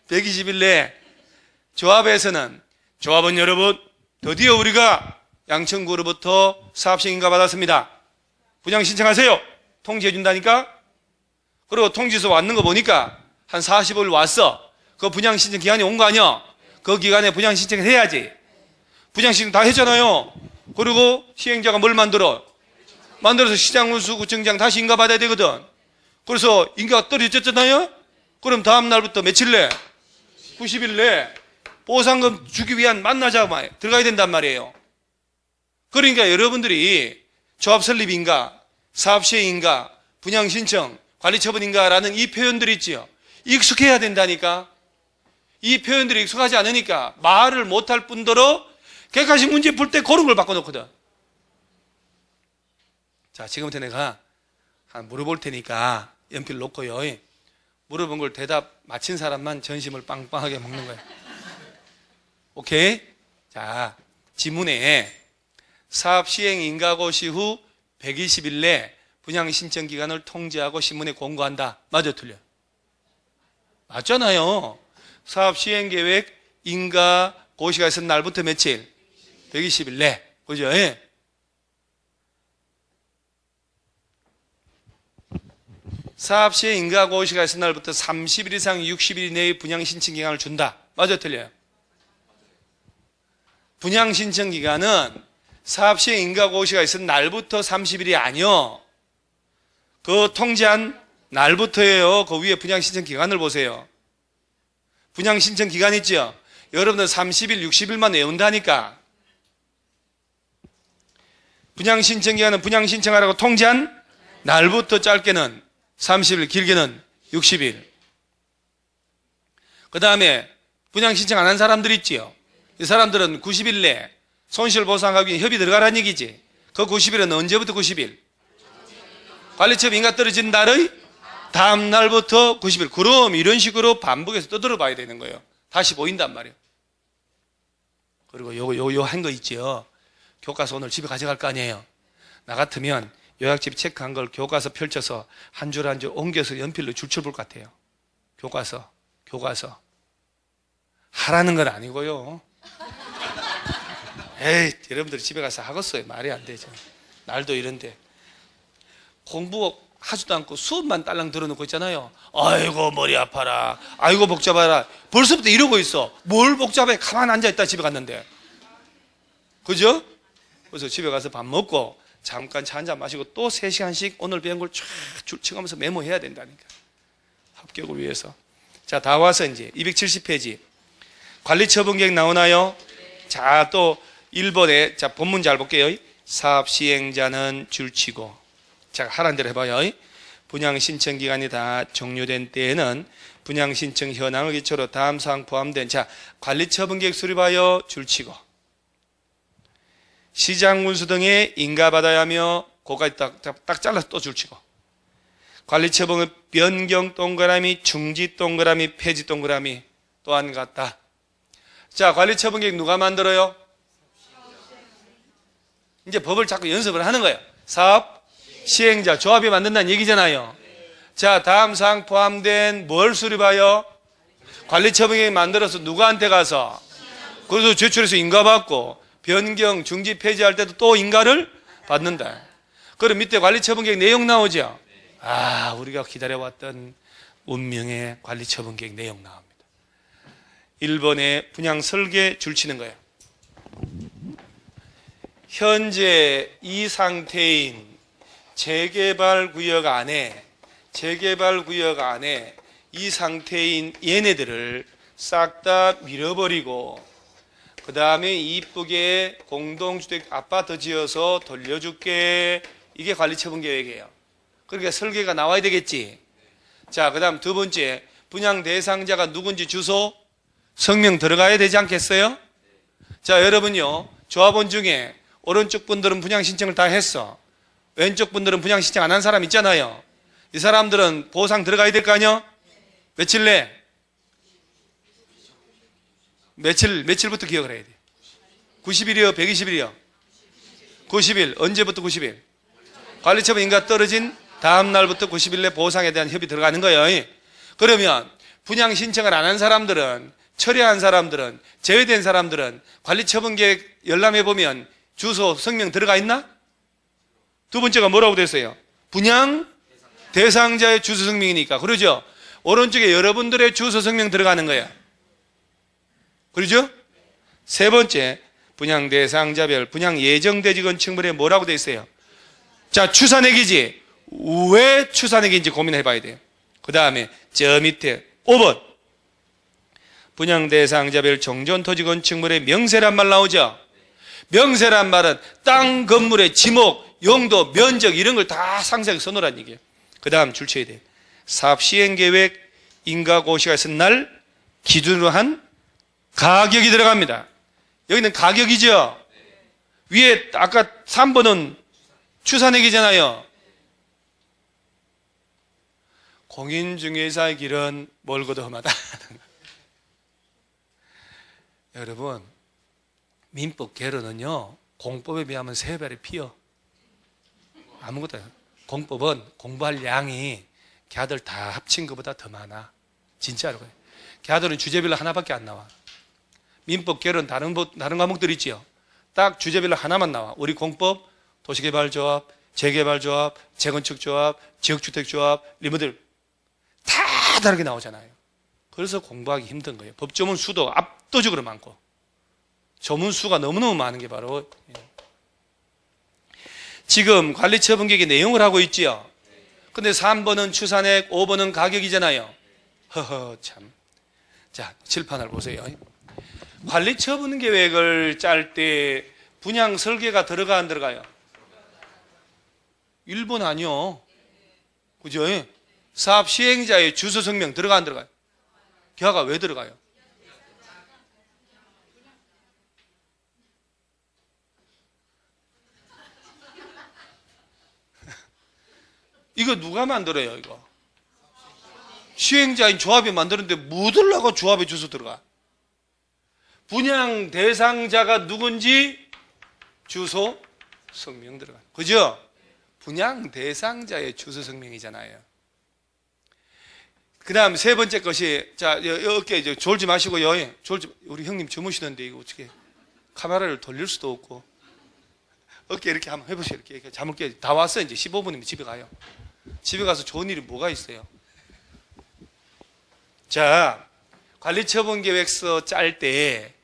120일 내. 조합에서는, 조합은 여러분, 드디어 우리가 양천구로부터 사업시행 인가 받았습니다. 분양 신청하세요. 통지해 준다니까? 그리고 통지서 왔는 거 보니까 한 40일 왔어. 그 분양 신청 기간이 온 거 아니야? 그 기간에 분양 신청을 해야지. 분양 신청 다 했잖아요. 그리고 시행자가 뭘 만들어? 만들어서 시장군수 구청장 다시 인가 받아야 되거든. 그래서 인가가 떨어졌잖아요. 그럼 다음 날부터 며칠 내? 90일 내 보상금 주기 위한 만나자 들어가야 된단 말이에요. 그러니까 여러분들이 조합 설립 인가, 사업 시행 인가, 분양 신청, 관리 처분 인가라는 이 표현들이 있지요. 익숙해야 된다니까. 이 표현들이 익숙하지 않으니까 말을 못할 뿐더러 객관식 문제 풀 때 그런 걸 바꿔놓거든. 자, 지금부터 내가 한 물어볼 테니까 연필 놓고요. 물어본 걸 대답 맞힌 사람만 전심을 빵빵하게 먹는 거예요. 오케이? 자, 지문에 사업 시행 인가 고시 후 120일 내 분양 신청 기간을 통지하고 신문에 공고한다. 맞아, 틀려? 맞잖아요. 사업 시행 계획 인가 고시가 있은 날부터 며칠? 120일 내. 그죠? 예. 사업 시행 인가 고시가 있은 날부터 30일 이상 60일 내의 분양 신청 기간을 준다. 맞아, 틀려요? 분양 신청 기간은 사업 시행 인가 고시가 있은 날부터 30일이 아니요. 그 통지한 날부터예요. 그 위에 분양 신청 기간을 보세요. 분양 신청 기간 있죠? 여러분들 30일, 60일만 외운다니까. 분양 신청 기간은 분양 신청하라고 통지한 날부터 짧게는 30일, 길게는 60일. 그 다음에 분양 신청 안 한 사람들 있지요? 이 사람들은 90일 내 손실 보상하기 위해 협의 들어가라는 얘기지. 그 90일은 언제부터 90일? 관리처분 인가 떨어진 날의 다음 날부터 90일. 그럼 이런 식으로 반복해서 떠들어 봐야 되는 거예요. 다시 보인단 말이에요. 그리고 요 한 거 있죠. 교과서 오늘 집에 가져갈 거 아니에요. 나 같으면 요약집 체크한 걸 교과서 펼쳐서 한 줄 한 줄 옮겨서 연필로 줄쳐볼 것 같아요. 교과서. 하라는 건 아니고요. 에이, 여러분들 집에 가서 하겠어요. 말이 안 되죠. 날도 이런데. 공부하지도 않고 수업만 딸랑 들어놓고 있잖아요. 아이고 머리 아파라, 아이고 복잡하라. 벌써부터 이러고 있어. 뭘 복잡해? 가만 앉아있다 집에 갔는데. 그죠? 그래서 집에 가서 밥 먹고 잠깐 차 한잔 마시고 또 3시간씩 오늘 배운 걸 쫙 줄쳐가면서 메모해야 된다니까. 합격을 위해서. 자, 다 와서 이제 270페이지 관리처분 계획 나오나요? 자, 또 1번에 자 본문 잘 볼게요. 사업 시행자는 줄치고. 자, 하라는 대로 해봐요. 분양 신청 기간이 다 종료된 때에는 분양 신청 현황을 기초로 다음 사항 포함된 자 관리 처분 계획 수립하여 줄치고 시장 군수 등에 인가받아야 하며 그거까지 딱 잘라서 또 줄치고 관리 처분의 변경 동그라미, 중지 동그라미, 폐지 동그라미 또한 같다. 자, 관리 처분 계획 누가 만들어요? 이제 법을 자꾸 연습을 하는 거예요. 사업 시행자, 조합이 만든다는 얘기잖아요. 자, 다음 사항 포함된 뭘 수립하여? 관리 처분 계획 만들어서 누구한테 가서? 그래서 제출해서 인가받고 변경, 중지, 폐지할 때도 또 인가를 받는다. 그럼 밑에 관리 처분 계획 내용 나오죠? 아, 우리가 기다려왔던 운명의 관리 처분 계획 내용 나옵니다. 1번에 분양 설계 줄치는 거예요. 현재 이 상태인 재개발 구역 안에 이 상태인 얘네들을 싹 다 밀어버리고 그 다음에 이쁘게 공동주택 아파트 지어서 돌려줄게. 이게 관리처분 계획이에요. 그러니까 설계가 나와야 되겠지. 자, 그 다음 두 번째 분양 대상자가 누군지 주소 성명 들어가야 되지 않겠어요? 자, 여러분요 조합원 중에 오른쪽 분들은 분양 신청을 다 했어. 왼쪽 분들은 분양 신청 안 한 사람 있잖아요. 이 사람들은 보상 들어가야 될 거 아니야? 며칠 내? 며칠부터 기억을 해야 돼? 90일이요? 120일이요? 90일. 언제부터 90일? 관리처분 인가 떨어진 다음 날부터 90일 내 보상에 대한 협의 들어가는 거예요. 그러면 분양 신청을 안 한 사람들은, 철회한 사람들은, 제외된 사람들은 관리처분계획 열람해 보면 주소, 성명 들어가 있나? 두 번째가 뭐라고 됐어요? 분양 대상자의 주소 성명이니까. 그러죠? 오른쪽에 여러분들의 주소 성명 들어가는 거야. 그러죠? 세 번째, 분양 대상자별 분양 예정대지 건축물에 뭐라고 돼 있어요? 자, 추산액이지. 왜 추산액인지 고민해 봐야 돼요. 그 다음에 저 밑에 5번 분양 대상자별 종전 토지 건축물의 명세란 말 나오죠? 명세란 말은 땅, 건물의 지목, 용도, 면적 이런 걸 다 상세하게 써놓으란 얘기예요. 그 다음 줄 쳐야 돼요. 사업 시행계획 인가고시가 쓴 날 기준으로 한 가격이 들어갑니다. 여기는 가격이죠? 위에 아까 3번은 추산액이잖아요. 공인중개사의 길은 멀고도 험하다. 여러분, 민법 개론은요, 공법에 비하면 3배를 피어. 아무것도 아니에요. 공법은 공부할 양이 걔들 다 합친 것보다 더 많아. 진짜로. 걔들은 주제별로 하나밖에 안 나와. 민법 개론 다른 과목들 있지요. 딱 주제별로 하나만 나와. 우리 공법, 도시개발조합, 재개발조합, 재건축조합, 지역주택조합, 리모델 다 다르게 나오잖아요. 그래서 공부하기 힘든 거예요. 법조문 수도 압도적으로 많고 조문 수가 너무너무 많은 게 바로 지금 관리처분계획의 내용을 하고 있지요. 근데 3번은 추산액, 5번은 가격이잖아요. 허허 참. 자, 칠판을 보세요. 관리처분계획을 짤 때 분양 설계가 들어가 안 들어가요? 1번 아니요. 그죠? 사업 시행자의 주소 성명 들어가 안 들어가요? 걔가 왜 들어가요? 이거 누가 만들어요, 이거? 시행자인 조합이 만드는데 뭐 들라고 조합에 주소 들어가? 분양 대상자가 누군지 주소 성명 들어가. 그죠? 분양 대상자의 주소 성명이잖아요. 그 다음 세 번째 것이, 자, 어깨 이제 졸지 마시고요. 우리 형님 주무시는데 이거 어떻게 카메라를 돌릴 수도 없고. 어깨 이렇게 한번 해보세요. 이렇게 잠을 깨. 다 왔어요. 이제 15분이면 집에 가요. 집에 가서 좋은 일이 뭐가 있어요? 자, 관리처분계획서 짤 때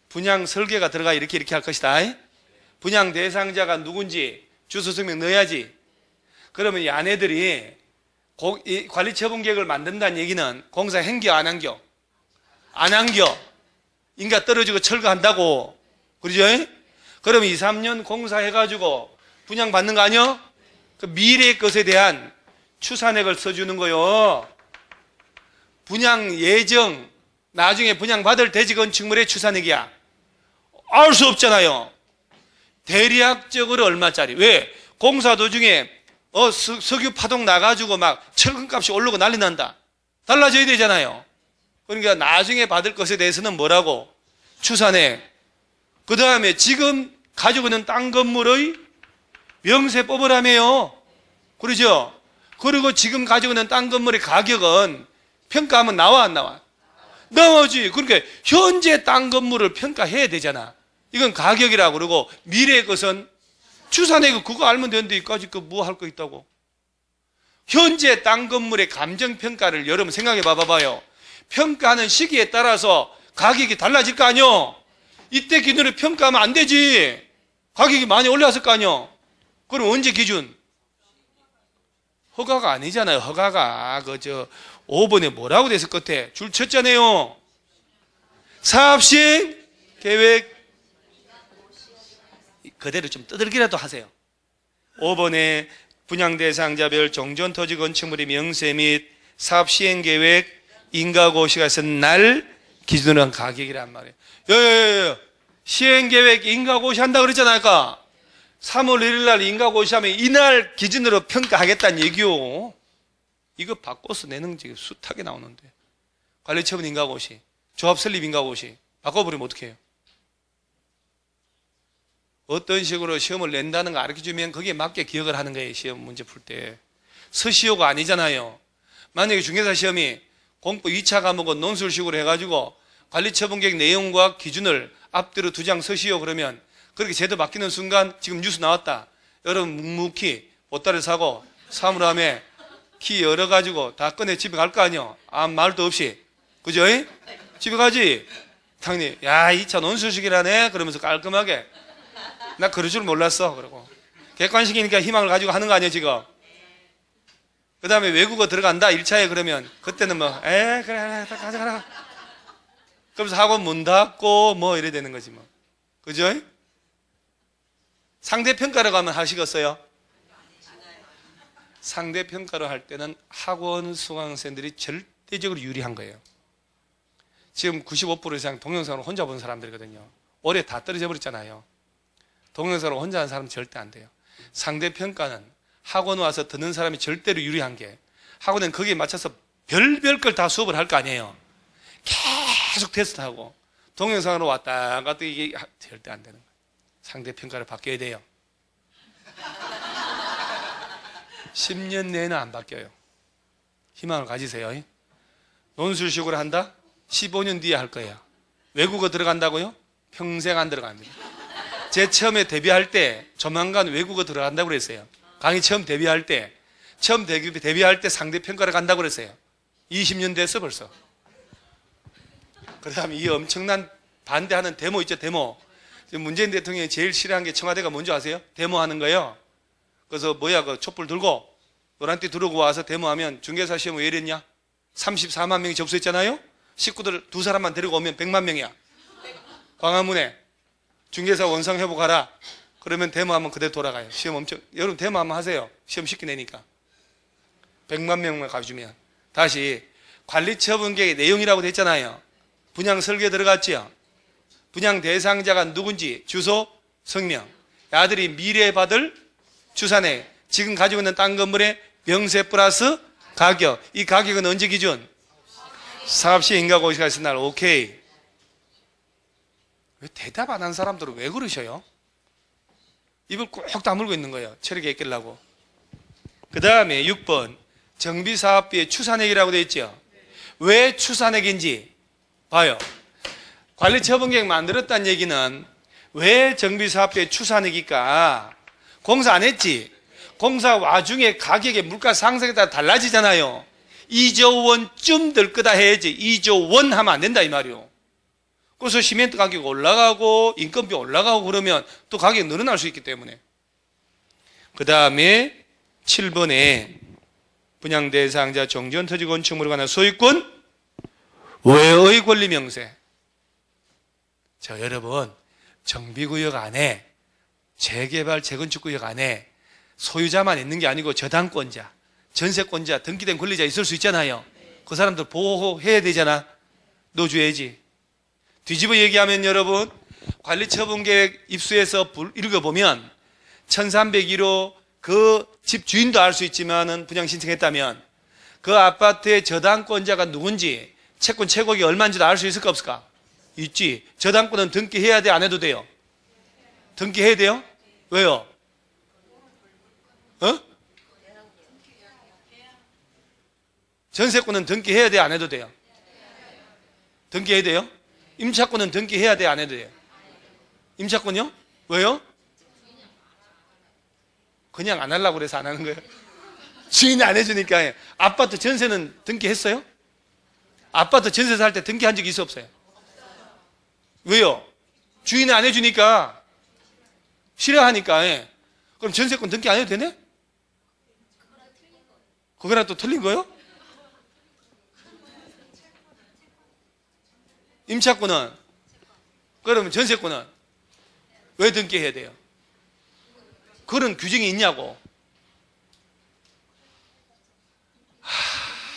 분양 설계가 들어가 이렇게 할 것이다. 분양 대상자가 누군지 주소 성명 넣어야지. 그러면 이 아내들이 이 관리처분계획을 만든다는 얘기는 공사 행겨 안 한겨? 안 한겨. 인가 떨어지고 철거한다고. 그러죠? 그럼 2, 3년 공사해가지고 분양 받는 거 아니요? 그 미래의 것에 대한 추산액을 써주는 거요. 분양 예정, 나중에 분양 받을 대지 건축물의 추산액이야. 알 수 없잖아요. 대략적으로 얼마짜리. 왜? 공사 도중에 석유 파동 나가지고 막 철근값이 오르고 난리 난다. 달라져야 되잖아요. 그러니까 나중에 받을 것에 대해서는 뭐라고? 추산액. 그 다음에 지금 가지고 있는 땅 건물의 명세 뽑으라며요. 그러죠? 그리고 지금 가지고 있는 땅 건물의 가격은 평가하면 나와 안 나와? 나오지. 그러니까 현재 땅 건물을 평가해야 되잖아. 이건 가격이라고 그러고 미래의 것은 추산액 그거 알면 되는데 이까지 뭐 할 거 있다고. 현재 땅 건물의 감정평가를 여러분 생각해 봐봐요. 평가하는 시기에 따라서 가격이 달라질 거 아니요? 이때 기준으로 평가하면 안 되지. 가격이 많이 올랐을 거 아니요? 그럼 언제 기준? 허가가 아니잖아요. 허가가 5번에 뭐라고 됐을 것 같아? 줄 쳤잖아요. 사업시행 계획 그대로 좀 떠들기라도 하세요. 5번에 분양 대상자별 종전토지 건축물의 명세 및 사업시행계획 인가고시가 쓴 날 기준으로 한 가격이란 말이에요. 시행계획 인가고시 한다고 그랬잖아요. 아까 3월 1일 날 인가고시 하면 이날 기준으로 평가하겠다는 얘기요. 이거 바꿔서 내는 게 숱하게 나오는데. 관리처분 인가고시, 조합 설립 인가고시 바꿔버리면 어떻게 해요? 어떤 식으로 시험을 낸다는 거 가르쳐주면 거기에 맞게 기억을 하는 거예요. 시험 문제 풀 때. 서시효가 아니잖아요. 만약에 중개사 시험이 공부 2차 과목은 논술식으로 해가지고 관리처분계획 내용과 기준을 앞뒤로 두 장 서시효 그러면 그렇게 제도 바뀌는 순간 지금 뉴스 나왔다. 여러분 묵묵히 보따리 사고 사물함에 키 열어가지고 다 꺼내 집에 갈 거 아니요. 아무 말도 없이. 그죠? 집에 가지. 당연히 야 2차 논술식이라네 그러면서 깔끔하게 나 그럴 줄 몰랐어. 그러고 객관식이니까 희망을 가지고 하는 거 아니에요 지금. 그 다음에 외국어 들어간다 1차에 그러면 그때는 뭐 그래 가자 그러면서 학원 문 닫고 뭐 이래 되는 거지 뭐. 그죠? 상대평가로 가면 하시겠어요? 상대평가로 할 때는 학원 수강생들이 절대적으로 유리한 거예요. 지금 95% 이상 동영상으로 혼자 본 사람들이거든요. 올해 다 떨어져 버렸잖아요. 동영상으로 혼자 하는 사람은 절대 안 돼요. 상대평가는 학원 와서 듣는 사람이 절대로 유리한 게 학원은 거기에 맞춰서 별별 걸 다 수업을 할 거 아니에요. 계속 테스트하고 동영상으로 왔다 갔다 이게 절대 안 되는 거예요. 상대평가를 바뀌어야 돼요. 10년 내에는 안 바뀌어요. 희망을 가지세요. 논술식으로 한다? 15년 뒤에 할 거예요. 외국어 들어간다고요? 평생 안 들어갑니다. 제 처음에 데뷔할 때 조만간 외국어 들어간다고 그랬어요. 강의 처음 데뷔할 때 상대평가를 간다고 그랬어요. 20년 됐어 벌써. 그 다음에 이 엄청난 반대하는 데모 있죠. 데모. 문재인 대통령이 제일 싫어하는 게 청와대가 뭔지 아세요? 데모하는 거예요. 그래서 그 촛불 들고 노란띠 들어오고 와서 데모하면 중개사 시험 왜 이랬냐? 34만 명이 접수했잖아요. 식구들 두 사람만 데리고 오면 100만 명이야. 광화문에 중개사 원상 회복하라. 그러면 데모하면 그대로 돌아가요. 시험 엄청. 여러분 데모 한번 하세요. 시험 쉽게 내니까. 100만 명만 가주면. 다시 관리처분계획의 내용이라고 됐잖아요. 분양 설계 들어갔지요. 분양 대상자가 누군지 주소, 성명. 아들이 미래에 받을 추산액. 지금 가지고 있는 땅 건물의 명세 플러스 가격. 이 가격은 언제 기준? 사업시 인가고시가 있을 날 오케이. 왜 대답 안 한 사람들은 왜 그러셔요? 입을 꼭 다물고 있는 거예요. 체력에 끼려고. 그 다음에 6번 정비사업비의 추산액이라고 되어 있죠. 왜 추산액인지 봐요. 관리처분계획 만들었다는 얘기는 왜 정비사업비의 추산액일까? 공사 안 했지. 공사 와중에 가격의 물가 상승에 따라 달라지잖아요. 2조 원쯤 들 거다 해야지 2조 원 하면 안 된다 이 말이요. 그래서 시멘트 가격 올라가고 인건비 올라가고 그러면 또 가격이 늘어날 수 있기 때문에. 그 다음에 7번에 분양 대상자 종전 토지 건축물에 관한 소유권 외의 권리 명세. 자 여러분 정비구역 안에 재개발 재건축구역 안에 소유자만 있는 게 아니고 저당권자 전세권자 등기된 권리자 있을 수 있잖아요. 그 사람들 보호해야 되잖아. 넣어줘야지. 뒤집어 얘기하면 여러분 관리처분계획 입수해서 읽어보면 1301호 그 집 주인도 알 수 있지만은 분양 신청했다면 그 아파트의 저당권자가 누군지 채권 최고액이 얼마인지도 알 수 있을까 없을까? 있지. 저당권은 등기해야 돼 안 해도 돼요? 등기해야 돼요? 왜요? 전세권은 등기해야 돼 안 해도 돼요? 등기해야 돼요? 임차권은 등기해야 돼 안 해도 돼요? 임차권요? 왜요? 그냥 안 하려고 그래서 안 하는 거예요. 주인이 안 해주니까. 아파트 전세는 등기했어요? 아파트 전세 살 때 등기한 적이 있어 없어요? 왜요? 주인이 안 해주니까. 싫어하니까. 예. 그럼 전세권 등기 안 해도 되네? 그거랑 또 틀린 거요? 임차권은? 그러면 전세권은? 왜 등기해야 돼요? 그런 규정이 있냐고.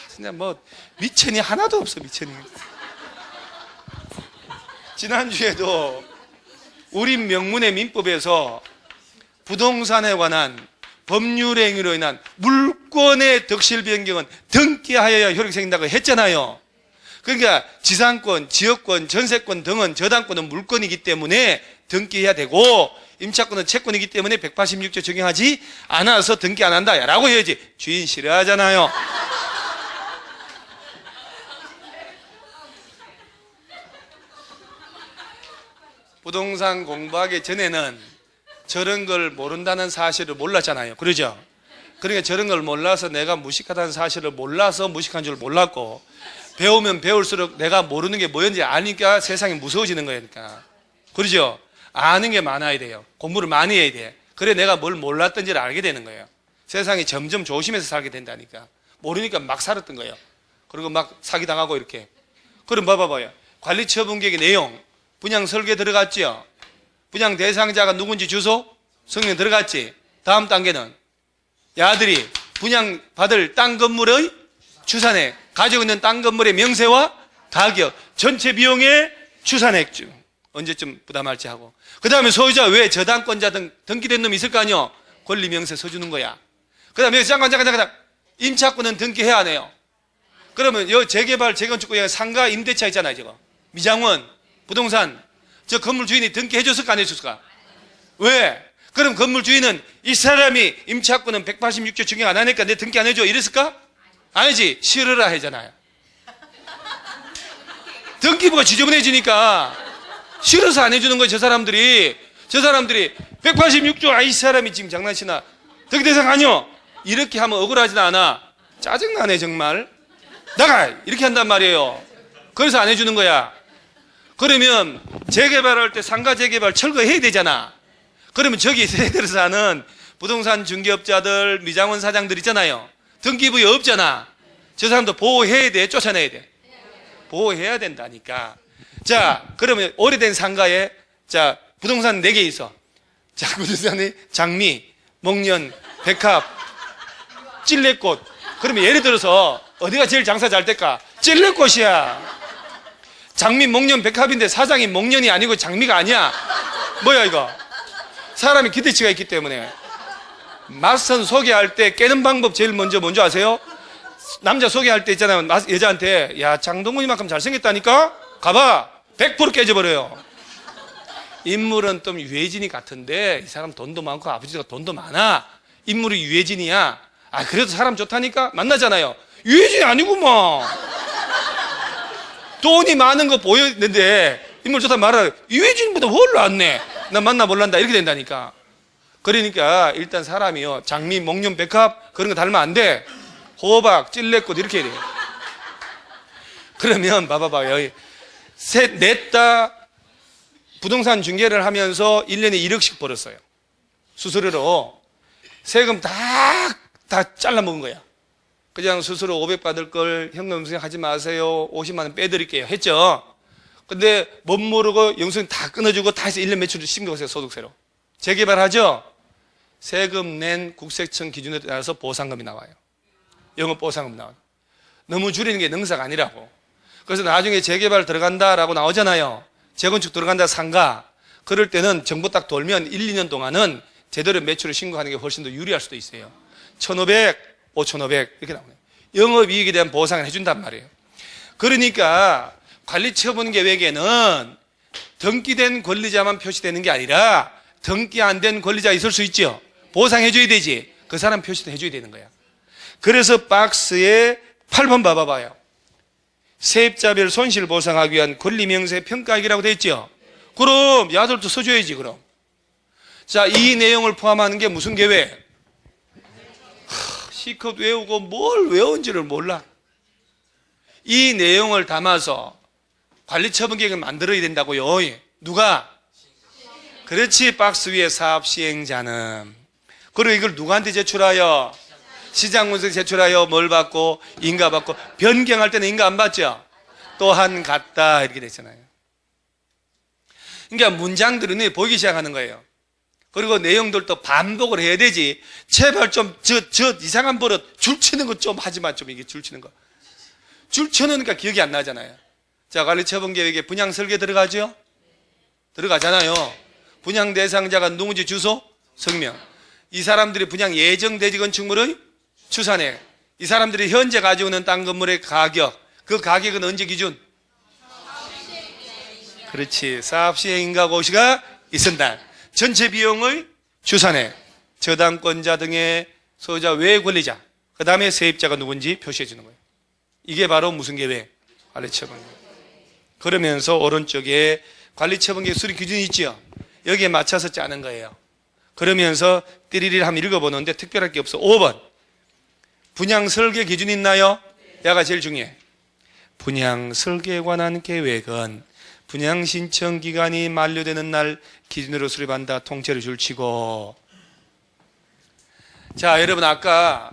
진짜 뭐 미천이 하나도 없어. 미천이. 지난주에도 우리 명문의 민법에서 부동산에 관한 법률 행위로 인한 물권의 덕실 변경은 등기하여야 효력이 생긴다고 했잖아요. 그러니까 지상권, 지역권, 전세권 등은 저당권은 물권이기 때문에 등기해야 되고 임차권은 채권이기 때문에 186조 적용하지 않아서 등기 안 한다 라고 해야지. 주인 싫어하잖아요. 부동산 공부하기 전에는 저런 걸 모른다는 사실을 몰랐잖아요. 그러죠? 그러니까 저런 걸 몰라서 내가 무식하다는 사실을 몰라서 무식한 줄 몰랐고, 배우면 배울수록 내가 모르는 게 뭐였는지 아니까 세상이 무서워지는 거니까. 그러죠? 아는 게 많아야 돼요. 공부를 많이 해야 돼. 그래 내가 뭘 몰랐던지를 알게 되는 거예요. 세상이 점점 조심해서 살게 된다니까. 모르니까 막 살았던 거예요. 그리고 막 사기당하고 이렇게. 그럼 봐봐요. 관리처분계획의 내용, 분양 설계 들어갔죠? 분양 대상자가 누군지 주소, 성명 들어갔지? 다음 단계는 야들이 분양 받을 땅 건물의 추산액, 가지고 있는 땅 건물의 명세와 가격, 전체 비용의 추산액 중 언제쯤 부담할지 하고, 그 다음에 소유자 외에 저당권자 등 등기된 놈이 있을 거 아니요? 권리 명세 써주는 거야. 그 다음에 잠깐 임차권은 등기해야 안 해요. 그러면 여 재개발 재건축구역에 상가 임대차 있잖아요. 저거 미장원 부동산, 저 건물 주인이 등기해줬을까 안 해줬을까? 왜? 그럼 건물 주인은 이 사람이 임차권은 186조 적용 안 하니까 내 등기 안 해줘 이랬을까? 아니지. 싫으라 하잖아요. 등기부가 지저분해지니까 싫어서 안 해주는 거예요. 저 사람들이 186조 이 사람이 지금 장난치나 등기 대상 아니요? 이렇게 하면 억울하진 않아. 짜증나네 정말. 나가! 이렇게 한단 말이에요. 그래서 안 해주는 거야. 그러면 재개발할 때 상가 재개발 철거해야 되잖아. 그러면 저기 세대로 사는 부동산 중개업자들, 미장원 사장들 있잖아요. 등기부에 없잖아. 저 사람도 보호해야 돼, 쫓아내야 돼? 보호해야 된다니까. 자, 그러면 오래된 상가에 자 부동산 4개 있어. 자, 부동산이 장미, 목련, 백합, 찔레꽃. 그러면 예를 들어서 어디가 제일 장사 잘 될까? 찔레꽃이야. 장미, 목련, 백합인데 사장이 목련이 아니고 장미가 아니야. 뭐야 이거? 사람이 기대치가 있기 때문에. 맞선 소개할 때 깨는 방법 제일 먼저 뭔지 아세요? 남자 소개할 때 있잖아요. 여자한테 야 장동건이만큼 잘생겼다니까? 가봐. 100% 깨져버려요. 인물은 좀 유해진이 같은데 이 사람 돈도 많고 아버지가 돈도 많아. 인물이 유해진이야. 아 그래도 사람 좋다니까? 만나잖아요. 유해진이 아니구만. 돈이 많은 거 보였는데 인물 좋다 말하라. 유해진보다 훨 낫네. 난 만나볼란다. 이렇게 된다니까. 그러니까 일단 사람이요 장미, 목련, 백합 그런 거 닮으면 안 돼. 호박, 찔레꽃 이렇게 해야 돼. 그러면 봐봐봐요. 냈다 부동산 중개를 하면서 1년에 1억씩 벌었어요. 수수료로. 세금 다 잘라먹은 거야. 그냥 수수료 500 받을 걸 현금 수령하지 마세요. 50만 원 빼드릴게요. 했죠. 근데 못 모르고 영수증 다 끊어주고 다시 1년 매출을 신고하세요. 소득세로. 재개발하죠. 세금 낸 국세청 기준에 따라서 보상금이 나와요. 영업보상금 나와요. 너무 줄이는 게 능사가 아니라고. 그래서 나중에 재개발 들어간다라고 나오잖아요. 재건축 들어간다 상가. 그럴 때는 정부 딱 돌면 1, 2년 동안은 제대로 매출을 신고하는 게 훨씬 더 유리할 수도 있어요. 1,500, 5,500 이렇게 나오네요. 영업이익에 대한 보상을 해준단 말이에요. 그러니까 관리처분계획에는 등기된 권리자만 표시되는 게 아니라 등기 안 된 권리자 있을 수 있죠. 보상해줘야 되지. 그 사람 표시도 해줘야 되는 거야. 그래서 박스에 8번 봐봐요. 세입자별 손실 보상하기 위한 권리명세 평가액이라고 되어 있죠. 그럼 야들도 써줘야지 그럼. 자, 이 내용을 포함하는 게 무슨 계획? 시컷 외우고 뭘 외운지를 몰라. 이 내용을 담아서 관리처분 계획을 만들어야 된다고요. 누가? 그렇지. 박스 위에 사업시행자는. 그리고 이걸 누구한테 제출하여? 시장문서에 제출하여 뭘 받고? 인가 받고. 변경할 때는 인가 안 받죠? 또한 같다 이렇게 되잖아요. 그러니까 문장들은 보이기 시작하는 거예요. 그리고 내용들도 반복을 해야 되지. 제발 좀 저 이상한 버릇 줄치는 거 좀 하지 마. 좀 이게 줄치는 거. 줄쳐놓으니까 기억이 안 나잖아요. 자, 관리처분계획에 분양 설계 들어가죠? 들어가잖아요. 분양 대상자가 누군지 주소, 성명. 이 사람들이 분양 예정 대지 건축물의 추산액. 이 사람들이 현재 가지고 있는 땅 건물의 가격. 그 가격은 언제 기준? 그렇지. 사업 시행 인가 고시가 있은 날. 전체 비용의 추산액. 저당권자 등의 소유자 외 권리자. 그 다음에 세입자가 누군지 표시해 주는 거예요. 이게 바로 무슨 계획? 관리처분계획. 그러면서 오른쪽에 관리처분계획 수립 기준이 있죠. 여기에 맞춰서 짜는 거예요. 그러면서 띠리리 한번 읽어보는데 특별할 게 없어. 5번. 분양 설계 기준이 있나요? 얘가 제일 중요해. 분양 설계에 관한 계획은 분양 신청 기간이 만료되는 날 기준으로 수립한다. 통째로 줄치고. 자, 여러분 아까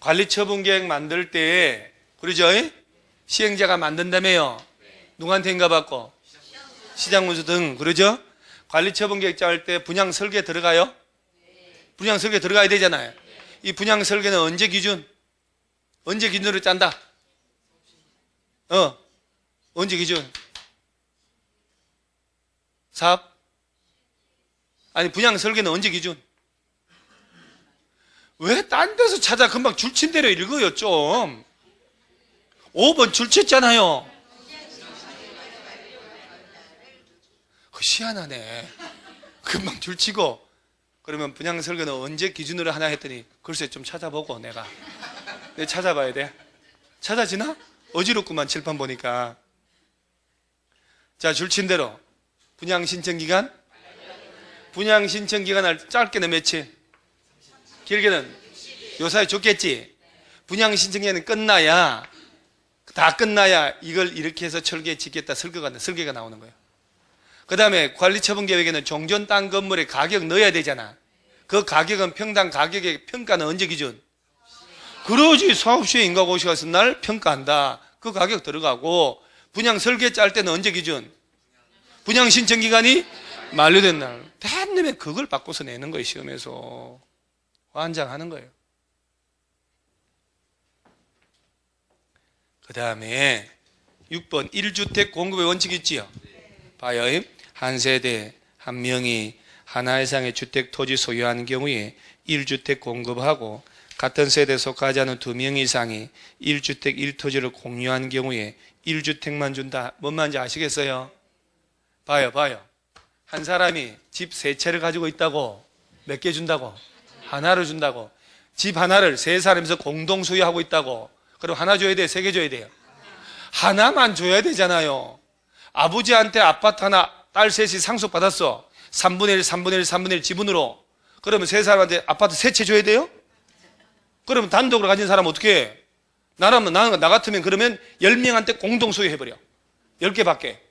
관리처분계획 만들 때 그러죠? 시행자가 만든다며요. 누구한테 인가 받고? 시장문서 등 그러죠? 관리처분계획 짤 때 분양 설계 들어가요? 분양 설계 들어가야 되잖아요. 이 분양 설계는 언제 기준? 언제 기준으로 짠다? 언제 기준? 사업? 아니 분양 설계는 언제 기준? 왜 딴 데서 찾아? 금방 줄친 대로 읽어요 좀. 5번 줄쳤잖아요. 희한하네. 금방 줄치고. 그러면 분양 설계는 언제 기준으로 하나 했더니 글쎄 좀 찾아보고 내가 찾아봐야 돼. 찾아지나? 어지럽구만 칠판 보니까. 자, 줄친 대로 분양 신청 기간? 분양 신청 기간을 짧게는 며칠? 길게는 요 사이 줬겠지. 분양 신청 기간은 끝나야 다 끝나야 이걸 이렇게 해서 철기에 짓겠다 설계가 나오는 거예요. 그 다음에 관리처분계획에는 종전 땅 건물의 가격 넣어야 되잖아. 그 가격은 평당 가격의 평가는 언제 기준? 그러지. 사업시행 인가고시가 있은 날 평가한다. 그 가격 들어가고. 분양 설계 짤 때는 언제 기준? 분양 신청 기간이 만료된 날. 대한민국에 그걸 바꿔서 내는 거예요. 시험에서 환장하는 거예요. 그 다음에 6번 1주택 공급의 원칙이 있지요. 봐요. 한 세대 한 명이 하나 이상의 주택 토지 소유하는 경우에 1주택 공급하고 같은 세대에 속하지 않은 2명 이상이 1주택 1토지를 공유하는 경우에 1주택만 준다. 뭔 말인지 아시겠어요? 봐요. 한 사람이 집 3채를 가지고 있다고 몇 개 준다고? 하나를 준다고. 집 하나를 3사람이서 공동 소유하고 있다고. 그럼 하나 줘야 돼요? 3개 줘야 돼요? 하나만 줘야 되잖아요. 아버지한테 아파트 하나 딸 셋이 상속받았어. 3분의 1 지분으로. 그러면 3사람한테 아파트 3채 줘야 돼요? 그러면 단독으로 가진 사람은 어떻게 해? 나 같으면 그러면 10명한테 공동 소유해버려. 10개 밖에.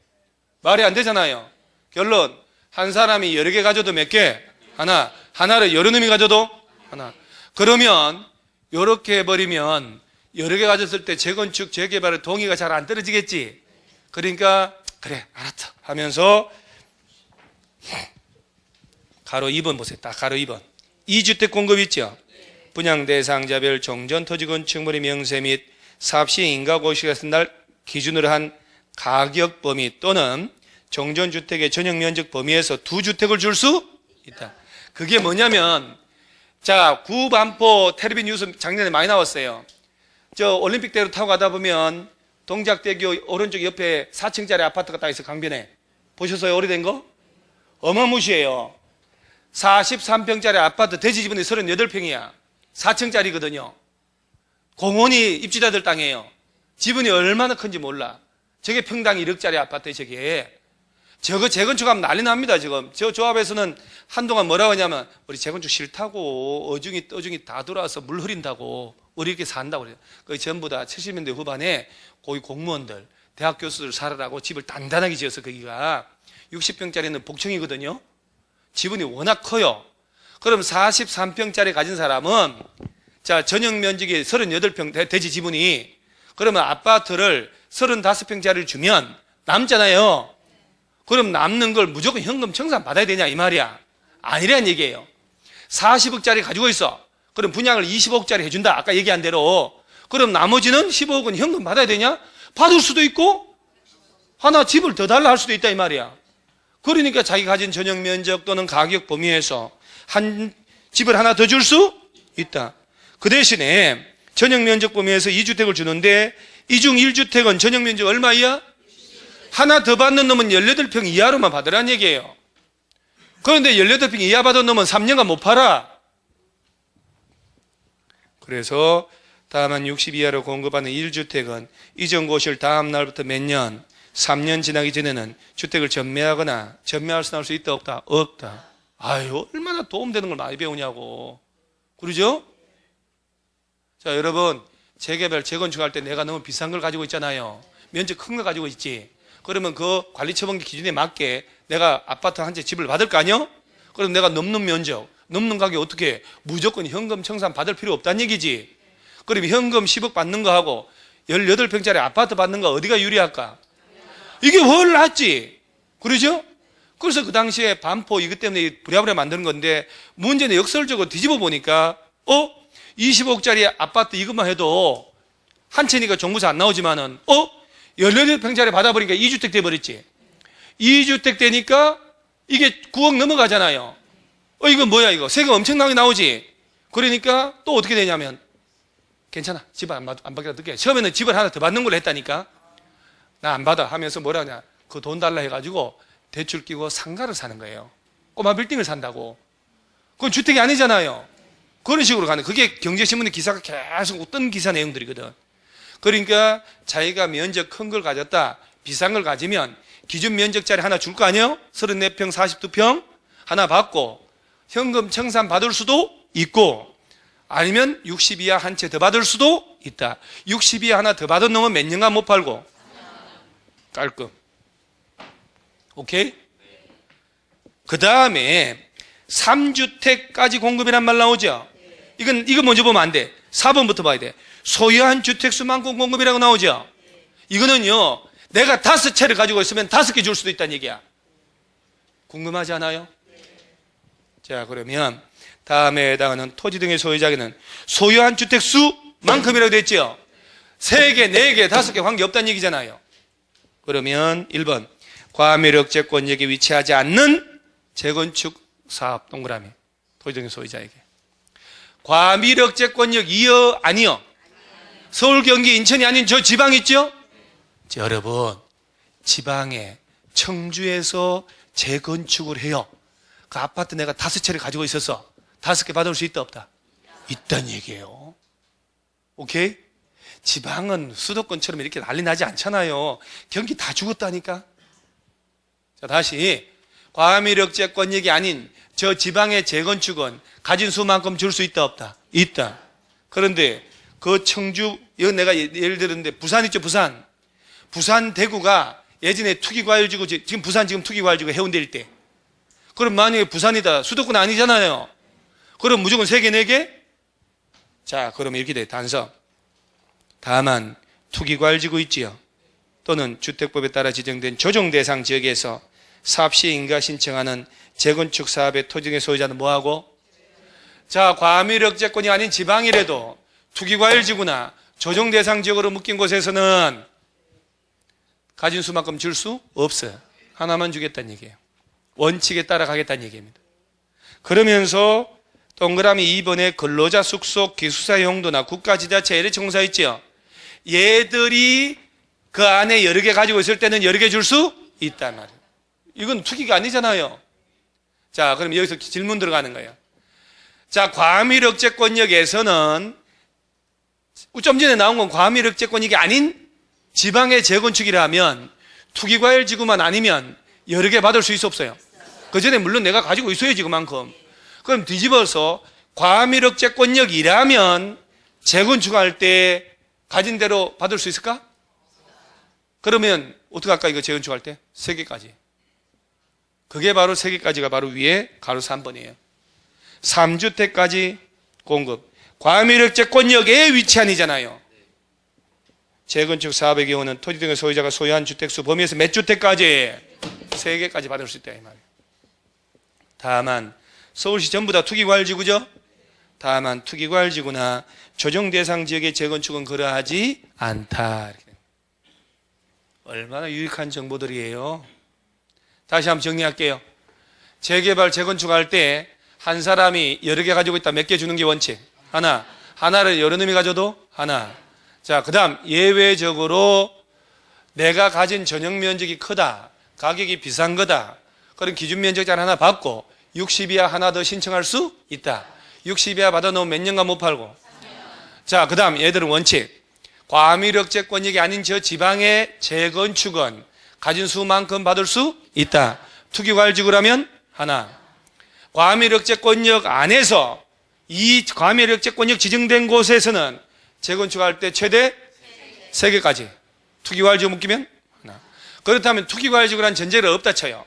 말이 안 되잖아요. 결론, 한 사람이 여러 개 가져도 몇 개? 하나. 하나를 여러 놈이 가져도 하나. 그러면 이렇게 해버리면 여러 개 가졌을 때 재건축, 재개발의 동의가 잘 안 떨어지겠지. 그러니까 그래 알았다 하면서 가로 2번 보세요. 딱 가로 2번. 2주택 공급 있죠. 분양 대상자별 종전 토지 건축물의 명세 및 사업시행 인가고시가 쓴 날 기준으로 한 가격 범위 또는 종전주택의 전용 면적 범위에서 2주택을 줄 수 있다. 그게 뭐냐면, 자, 구반포 텔레비 뉴스 작년에 많이 나왔어요. 저 올림픽대로 타고 가다 보면 동작대교 오른쪽 옆에 4층짜리 아파트가 딱 있어. 강변에 보셨어요? 오래된 거? 어마무시해요. 43평짜리 아파트 대지 지분이 38평이야 4층짜리거든요 공원이 입주자들 땅이에요. 지분이 얼마나 큰지 몰라. 저게 평당 1억짜리 아파트에 저게. 저거 재건축하면 난리 납니다. 지금 저 조합에서는 한동안 뭐라고 하냐면 우리 재건축 싫다고 어중이 떠중이 다 돌아와서 물 흐린다고 우리 이렇게 산다고 그래요. 거의 전부 다 70년대 후반에 거기 공무원들 대학 교수들 살아라고 집을 단단하게 지어서 거기가 60평짜리는 복층이거든요. 지분이 워낙 커요. 그럼 43평짜리 가진 사람은 자 전용 면적이 38평 대지 지분이 그러면 아파트를 35평짜리를 주면 남잖아요. 그럼 남는 걸 무조건 현금 청산 받아야 되냐 이 말이야. 아니란 얘기예요. 40억짜리 가지고 있어. 그럼 분양을 20억짜리 해준다. 아까 얘기한 대로. 그럼 나머지는 15억은 현금 받아야 되냐? 받을 수도 있고 하나 집을 더 달라 할 수도 있다 이 말이야. 그러니까 자기 가진 전용 면적 또는 가격 범위에서 한 집을 하나 더 줄 수 있다. 그 대신에 전용 면적 범위에서 2주택을 주는데 이 중 1주택은 전용 면적 얼마 이하? 하나 더 받는 놈은 18평 이하로만 받으라는 얘기예요. 그런데 18평 이하 받은 놈은 3년간 못 팔아. 그래서 다만 60 이하로 공급하는 1주택은 이전 고시를 다음 날부터 몇 년? 3년 지나기 전에는 주택을 전매하거나 전매할 수 나올 수 있다 없다? 없다. 아유, 얼마나 도움되는 걸 많이 배우냐고. 그러죠? 자, 여러분, 재개발, 재건축할 때 내가 너무 비싼 걸 가지고 있잖아요. 면적 큰 거 가지고 있지. 그러면 그 관리처분기 기준에 맞게 내가 아파트 한 채 집을 받을 거 아니요? 그럼 내가 넘는 면적, 넘는 가격 어떻게 해? 무조건 현금 청산 받을 필요 없다는 얘기지. 그럼 현금 10억 받는 거하고 18평짜리 아파트 받는 거 어디가 유리할까? 이게 훨 낫지. 그러죠? 그래서 그 당시에 반포 이것 때문에 부랴부랴 만드는 건데 문제는 역설적으로 뒤집어 보니까 20억짜리 아파트 이것만 해도 한 채니까 종부세 안 나오지만은 18평짜리 받아버리니까 2주택 돼버렸지. 2주택 되니까 이게 9억 넘어가잖아요. 이거 뭐야 이거 세금 엄청나게 나오지. 그러니까 또 어떻게 되냐면 괜찮아 집 안 받기라 듣게 처음에는 집을 하나 더 받는 걸로 했다니까. 나 안 받아 하면서 뭐라 하냐 그 돈 달라 해가지고 대출 끼고 상가를 사는 거예요. 꼬마 빌딩을 산다고. 그건 주택이 아니잖아요. 그런 식으로 가는 그게 경제신문의 기사가 계속 뜬 기사 내용들이거든. 그러니까 자기가 면적 큰 걸 가졌다 비싼 걸 가지면 기준 면적짜리 하나 줄 거 아니에요? 34평 42평 하나 받고 현금 청산 받을 수도 있고 아니면 60 이하 한 채 더 받을 수도 있다. 60 이하 하나 더 받은 놈은 몇 년간 못 팔고 깔끔. 오케이? 그 다음에 3주택까지 공급이란 말 나오죠? 이건 먼저 보면 안 돼. 4번부터 봐야 돼. 소유한 주택수만큼 공급이라고 나오죠? 이거는요, 내가 5채를 가지고 있으면 5개 줄 수도 있다는 얘기야. 궁금하지 않아요? 자, 그러면 다음에 해당하는 토지 등의 소유자에게는 소유한 주택수만큼이라고 됐죠? 3개, 4개, 5개 관계없다는 얘기잖아요. 그러면 1번 과밀억제권역에 위치하지 않는 재건축 사업 동그라미 토지 등의 소유자에게 과밀억제권역 이어 아니요? 서울 경기 인천이 아닌 저 지방 있죠? 자, 여러분 지방에 청주에서 재건축을 해요. 그 아파트 내가 5채를 가지고 있어서 5개 받을 수 있다 없다? 있다는 얘기예요. 오케이? 지방은 수도권처럼 이렇게 난리 나지 않잖아요. 경기 다 죽었다니까. 자, 다시 과밀억제권역이 아닌 저 지방의 재건축은 가진 수만큼 줄 수 있다 없다? 있다. 그런데 그 청주 여기 내가 예를 들었는데 부산 있죠? 부산 대구가 예전에 투기과열지구 지금 부산 지금 투기과열지구 해운대 일대. 그럼 만약에 부산이다 수도권 아니잖아요. 그럼 무조건 3개 4개? 자, 그러면 이렇게 돼. 단서. 다만 투기과열지구 있지요. 또는 주택법에 따라 지정된 조정대상 지역에서 사업시에 인가 신청하는 재건축 사업의 토지 등의 소유자는 뭐하고? 자, 과밀억제권이 아닌 지방이라도 투기과열지구나 조정대상 지역으로 묶인 곳에서는 가진 수만큼 줄 수 없어요. 하나만 주겠다는 얘기예요. 원칙에 따라 가겠다는 얘기입니다. 그러면서 동그라미 2번에 근로자 숙소 기숙사 용도나 국가지자체 LH공사 있죠? 얘들이 그 안에 여러 개 가지고 있을 때는 여러 개 줄 수 있단 말이에요. 이건 투기가 아니잖아요. 자, 그럼 여기서 질문 들어가는 거예요. 자, 과밀억제권역에서는 좀 전에 나온 건 과밀억제권역이 아닌 지방의 재건축이라면 투기과열지구만 아니면 여러 개 받을 수 있어 없어요? 그 전에 물론 내가 가지고 있어야지 그만큼. 그럼 뒤집어서 과밀억제권역이라면 재건축할 때 가진 대로 받을 수 있을까? 그러면 어떻게 할까 이거 재건축할 때? 3개까지. 그게 바로 3개까지가 바로 위에 가로 3번이에요. 3주택까지 공급. 과밀억제권역에 위치한이잖아요. 재건축 사업의 경우는 토지 등의 소유자가 소유한 주택수 범위에서 몇 주택까지? 3개까지 받을 수 있다 이 말이에요. 다만 서울시 전부 다 투기과열지구죠? 다만 투기과열지구나 조정대상 지역의 재건축은 그러하지 않다. 얼마나 유익한 정보들이에요. 다시 한번 정리할게요. 재개발, 재건축할 때 한 사람이 여러 개 가지고 있다. 몇 개 주는 게 원칙? 하나. 하나를 여러 놈이 가져도 하나. 자, 그 다음 예외적으로 내가 가진 전용 면적이 크다, 가격이 비싼 거다, 그런 기준 면적자를 하나 받고 60 이하 하나 더 신청할 수 있다. 60 이하 받아놓으면 몇 년간 못 팔고? 자, 그 다음 얘들은 원칙. 과밀억제권역이 아닌 저 지방의 재건축은 가진 수만큼 받을 수 있다. 투기과일지구라면 하나. 과밀억제권역 안에서 이 과밀억제권역 지정된 곳에서는 재건축할 때 최대 3개까지. 투기과일지구 묶이면 하나. 그렇다면 투기과일지구라는 전제가 없다 쳐요.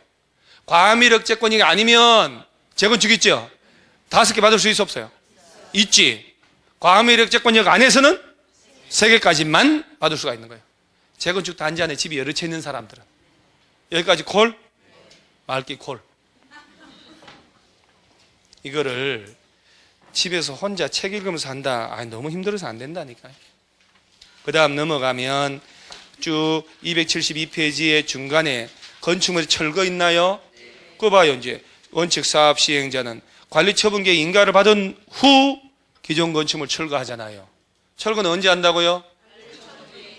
과밀억제권역이 아니면 재건축 있죠? 5개 받을 수 있어 없어요? 있지. 과밀억제권역 안에서는 3개까지만 받을 수가 있는 거예요. 재건축 단지 안에 집이 여러 채 있는 사람들은. 여기까지 콜? 말기 콜. 이거를 집에서 혼자 책 읽으면서 한다. 아, 너무 힘들어서 안 된다니까요. 그 다음 넘어가면 쭉 272페이지의 중간에 건축물에 철거 있나요? 그거 봐요. 이제 원칙 사업 시행자는 관리처분계획 인가를 받은 후 기존 건축물 철거하잖아요. 철거는 언제 한다고요?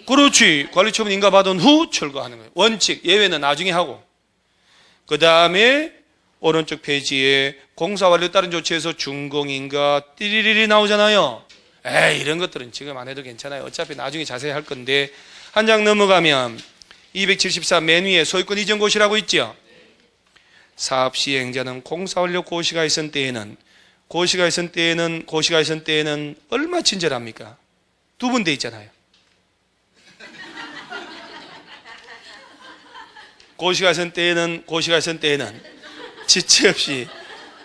그렇지. 관리처분 인가 받은 후 철거하는 거예요. 원칙, 예외는 나중에 하고. 그 다음에 오른쪽 페이지에 공사완료 따른 조치에서 준공인가 띠리리리 나오잖아요. 에이, 이런 것들은 지금 안 해도 괜찮아요. 어차피 나중에 자세히 할 건데. 한 장 넘어가면 274 맨 위에 소유권 이전 고시라고 있죠. 사업 시행자는 공사완료 고시가 있은 때에는 얼마 친절합니까? 2번 돼 있잖아요. 고시가 있은 때에는 지체 없이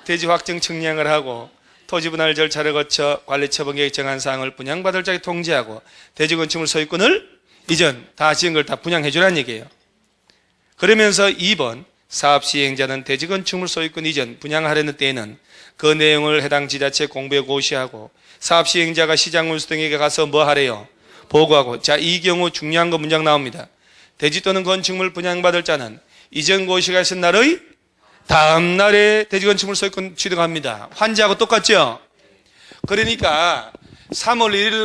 대지 확정 측량을 하고 토지 분할 절차를 거쳐 관리처분 계획 정한 사항을 분양받을 자에게 통지하고 대지 건축물 소유권을 이전 다 지은 걸 다 분양해 주라는 얘기예요. 그러면서 2번 사업 시행자는 대지 건축물 소유권 이전 분양하려는 때에는 그 내용을 해당 지자체 공부에 고시하고 사업 시행자가 시장 운수 등에게 가서 뭐 하래요? 보고하고. 자, 이 경우 중요한 거 문장 나옵니다. 대지 또는 건축물 분양받을 자는 이전 고시가 있은 날의 다음 날에 대지 건축물 소유권 취득합니다. 환지하고 똑같죠? 그러니까 3월 1일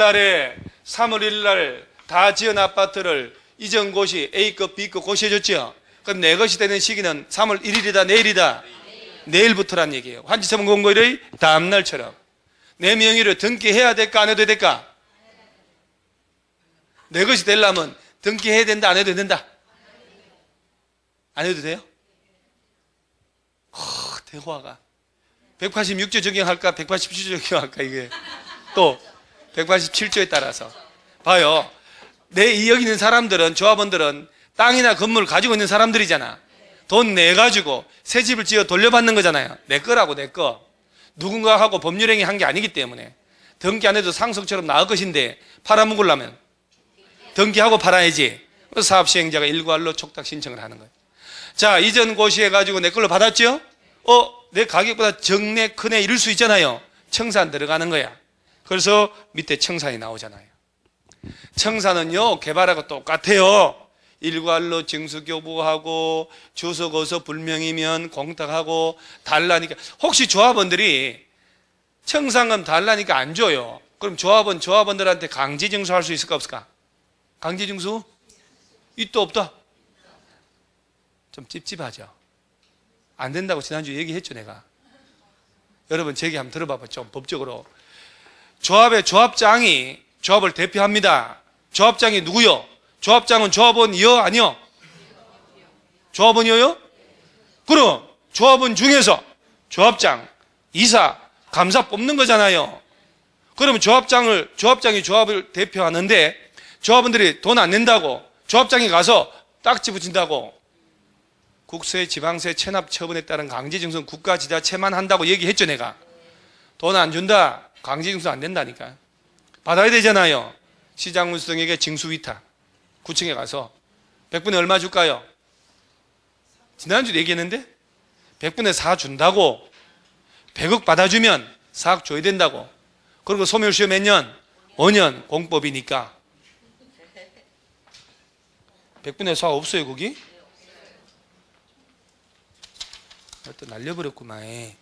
날 다 지은 아파트를 이전 고시 A급, B급 고시해줬죠? 그럼 내 것이 되는 시기는 3월 1일이다, 내일이다? 내일부터란 얘기예요. 환지처분 공고일의 다음 날처럼. 내 명의로 등기해야 될까, 안 해도 될까? 내 것이 되려면 등기해야 된다, 안 해도 된다? 안 해도 돼요? 대화가 186조 적용할까 187조 적용할까 이게 또 187조에 따라서 봐요. 내 여기 있는 사람들은 조합원들은 땅이나 건물을 가지고 있는 사람들이잖아. 돈 내가지고 새 집을 지어 돌려받는 거잖아요. 내 거라고 내 거. 누군가하고 법률행위 한 게 아니기 때문에 등기 안 해도 상속처럼 나을 것인데 팔아먹으려면 등기하고 팔아야지. 그래서 사업시행자가 일괄로 촉탁 신청을 하는 거예요. 자, 이전 고시해가지고 내 걸로 받았죠? 내 가격보다 적네, 크네 이럴 수 있잖아요. 청산 들어가는 거야. 그래서 밑에 청산이 나오잖아요. 청산은요, 개발하고 똑같아요. 일괄로 징수교부하고 주소 거서 불명이면 공탁하고 달라니까. 혹시 조합원들이 청산금 달라니까 안 줘요. 그럼 조합원들한테 강제징수할 수 있을까 없을까? 강제징수? 있다 없다? 좀 찝찝하죠. 안 된다고 지난주 얘기했죠, 내가. 여러분, 제 얘기 한번 들어봐봐, 좀 법적으로. 조합의 조합장이 조합을 대표합니다. 조합장이 누구요? 조합장은 조합원이요, 아니요? 조합원이요? 그럼 조합원 중에서 조합장, 이사, 감사 뽑는 거잖아요. 그러면 조합장이 조합을 대표하는데 조합원들이 돈 안 낸다고 조합장이 가서 딱지 붙인다고 국세, 지방세, 체납 처분에 따른 강제징수는 국가 지자체만 한다고 얘기했죠, 내가. 돈 안 준다, 강제징수 안 된다니까. 받아야 되잖아요. 시장 운수 등에게 징수 위탁. 구청에 가서 100분에 얼마 줄까요? 지난주 얘기했는데 100분에 4 준다고. 100억 받아주면 4억 줘야 된다고. 그리고 소멸시효 몇 년? 5년. 공법이니까. 100분의 4 없어요, 거기? 또 날려버렸구만.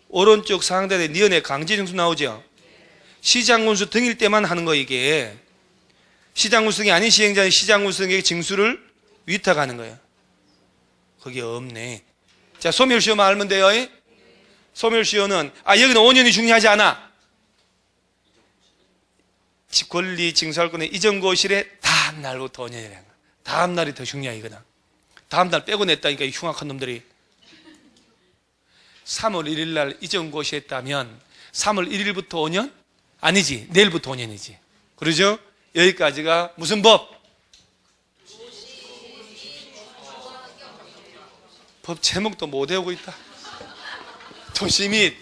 오른쪽 상단에 니은의 강제징수 나오죠. 시장군수 등일 때만 하는 거 이게. 시장군수 등이 아닌 시행자는 시장군수 등에게 징수를 위탁하는 거예요. 그게 없네. 자, 소멸시효만 알면 돼요. 소멸시효는 여기는 5년이 중요하지 않아. 권리 징수할권의 이전고실에 다음 날부터 5년이라는 거야. 다음 날이 더 중요해 이거는. 다음 날 빼고 냈다니까 이 흉악한 놈들이. 3월 1일 날 이전고시했다면 3월 1일부터 5년? 아니지. 내일부터 5년이지. 그러죠? 여기까지가 무슨 법? 법 제목도 못 외우고 있다. 도시 및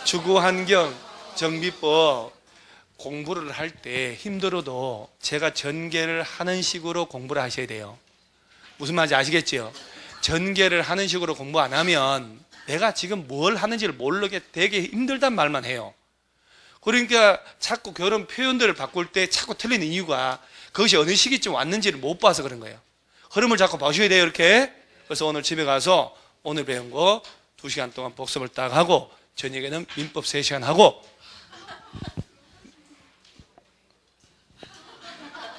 주거환경 정비법 공부를 할 때 힘들어도 제가 전개를 하는 식으로 공부를 하셔야 돼요. 무슨 말인지 아시겠죠? 전개를 하는 식으로 공부 안 하면 내가 지금 뭘 하는지를 모르게 되게 힘들단 말만 해요. 그러니까 자꾸 그런 표현들을 바꿀 때 자꾸 틀리는 이유가 그것이 어느 시기쯤 왔는지를 못 봐서 그런 거예요. 흐름을 자꾸 봐셔야 돼요, 이렇게. 그래서 오늘 집에 가서 오늘 배운 거 2시간 동안 복습을 딱 하고 저녁에는 민법 3시간 하고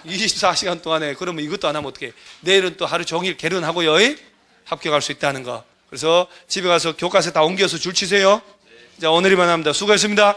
24시간 동안에 그러면 이것도 안 하면 어떡해. 내일은 또 하루 종일 개론하고요. 합격할 수 있다는 거. 그래서 집에 가서 교과서 다 옮겨서 줄 치세요. 자, 오늘 이만 합니다. 수고했습니다.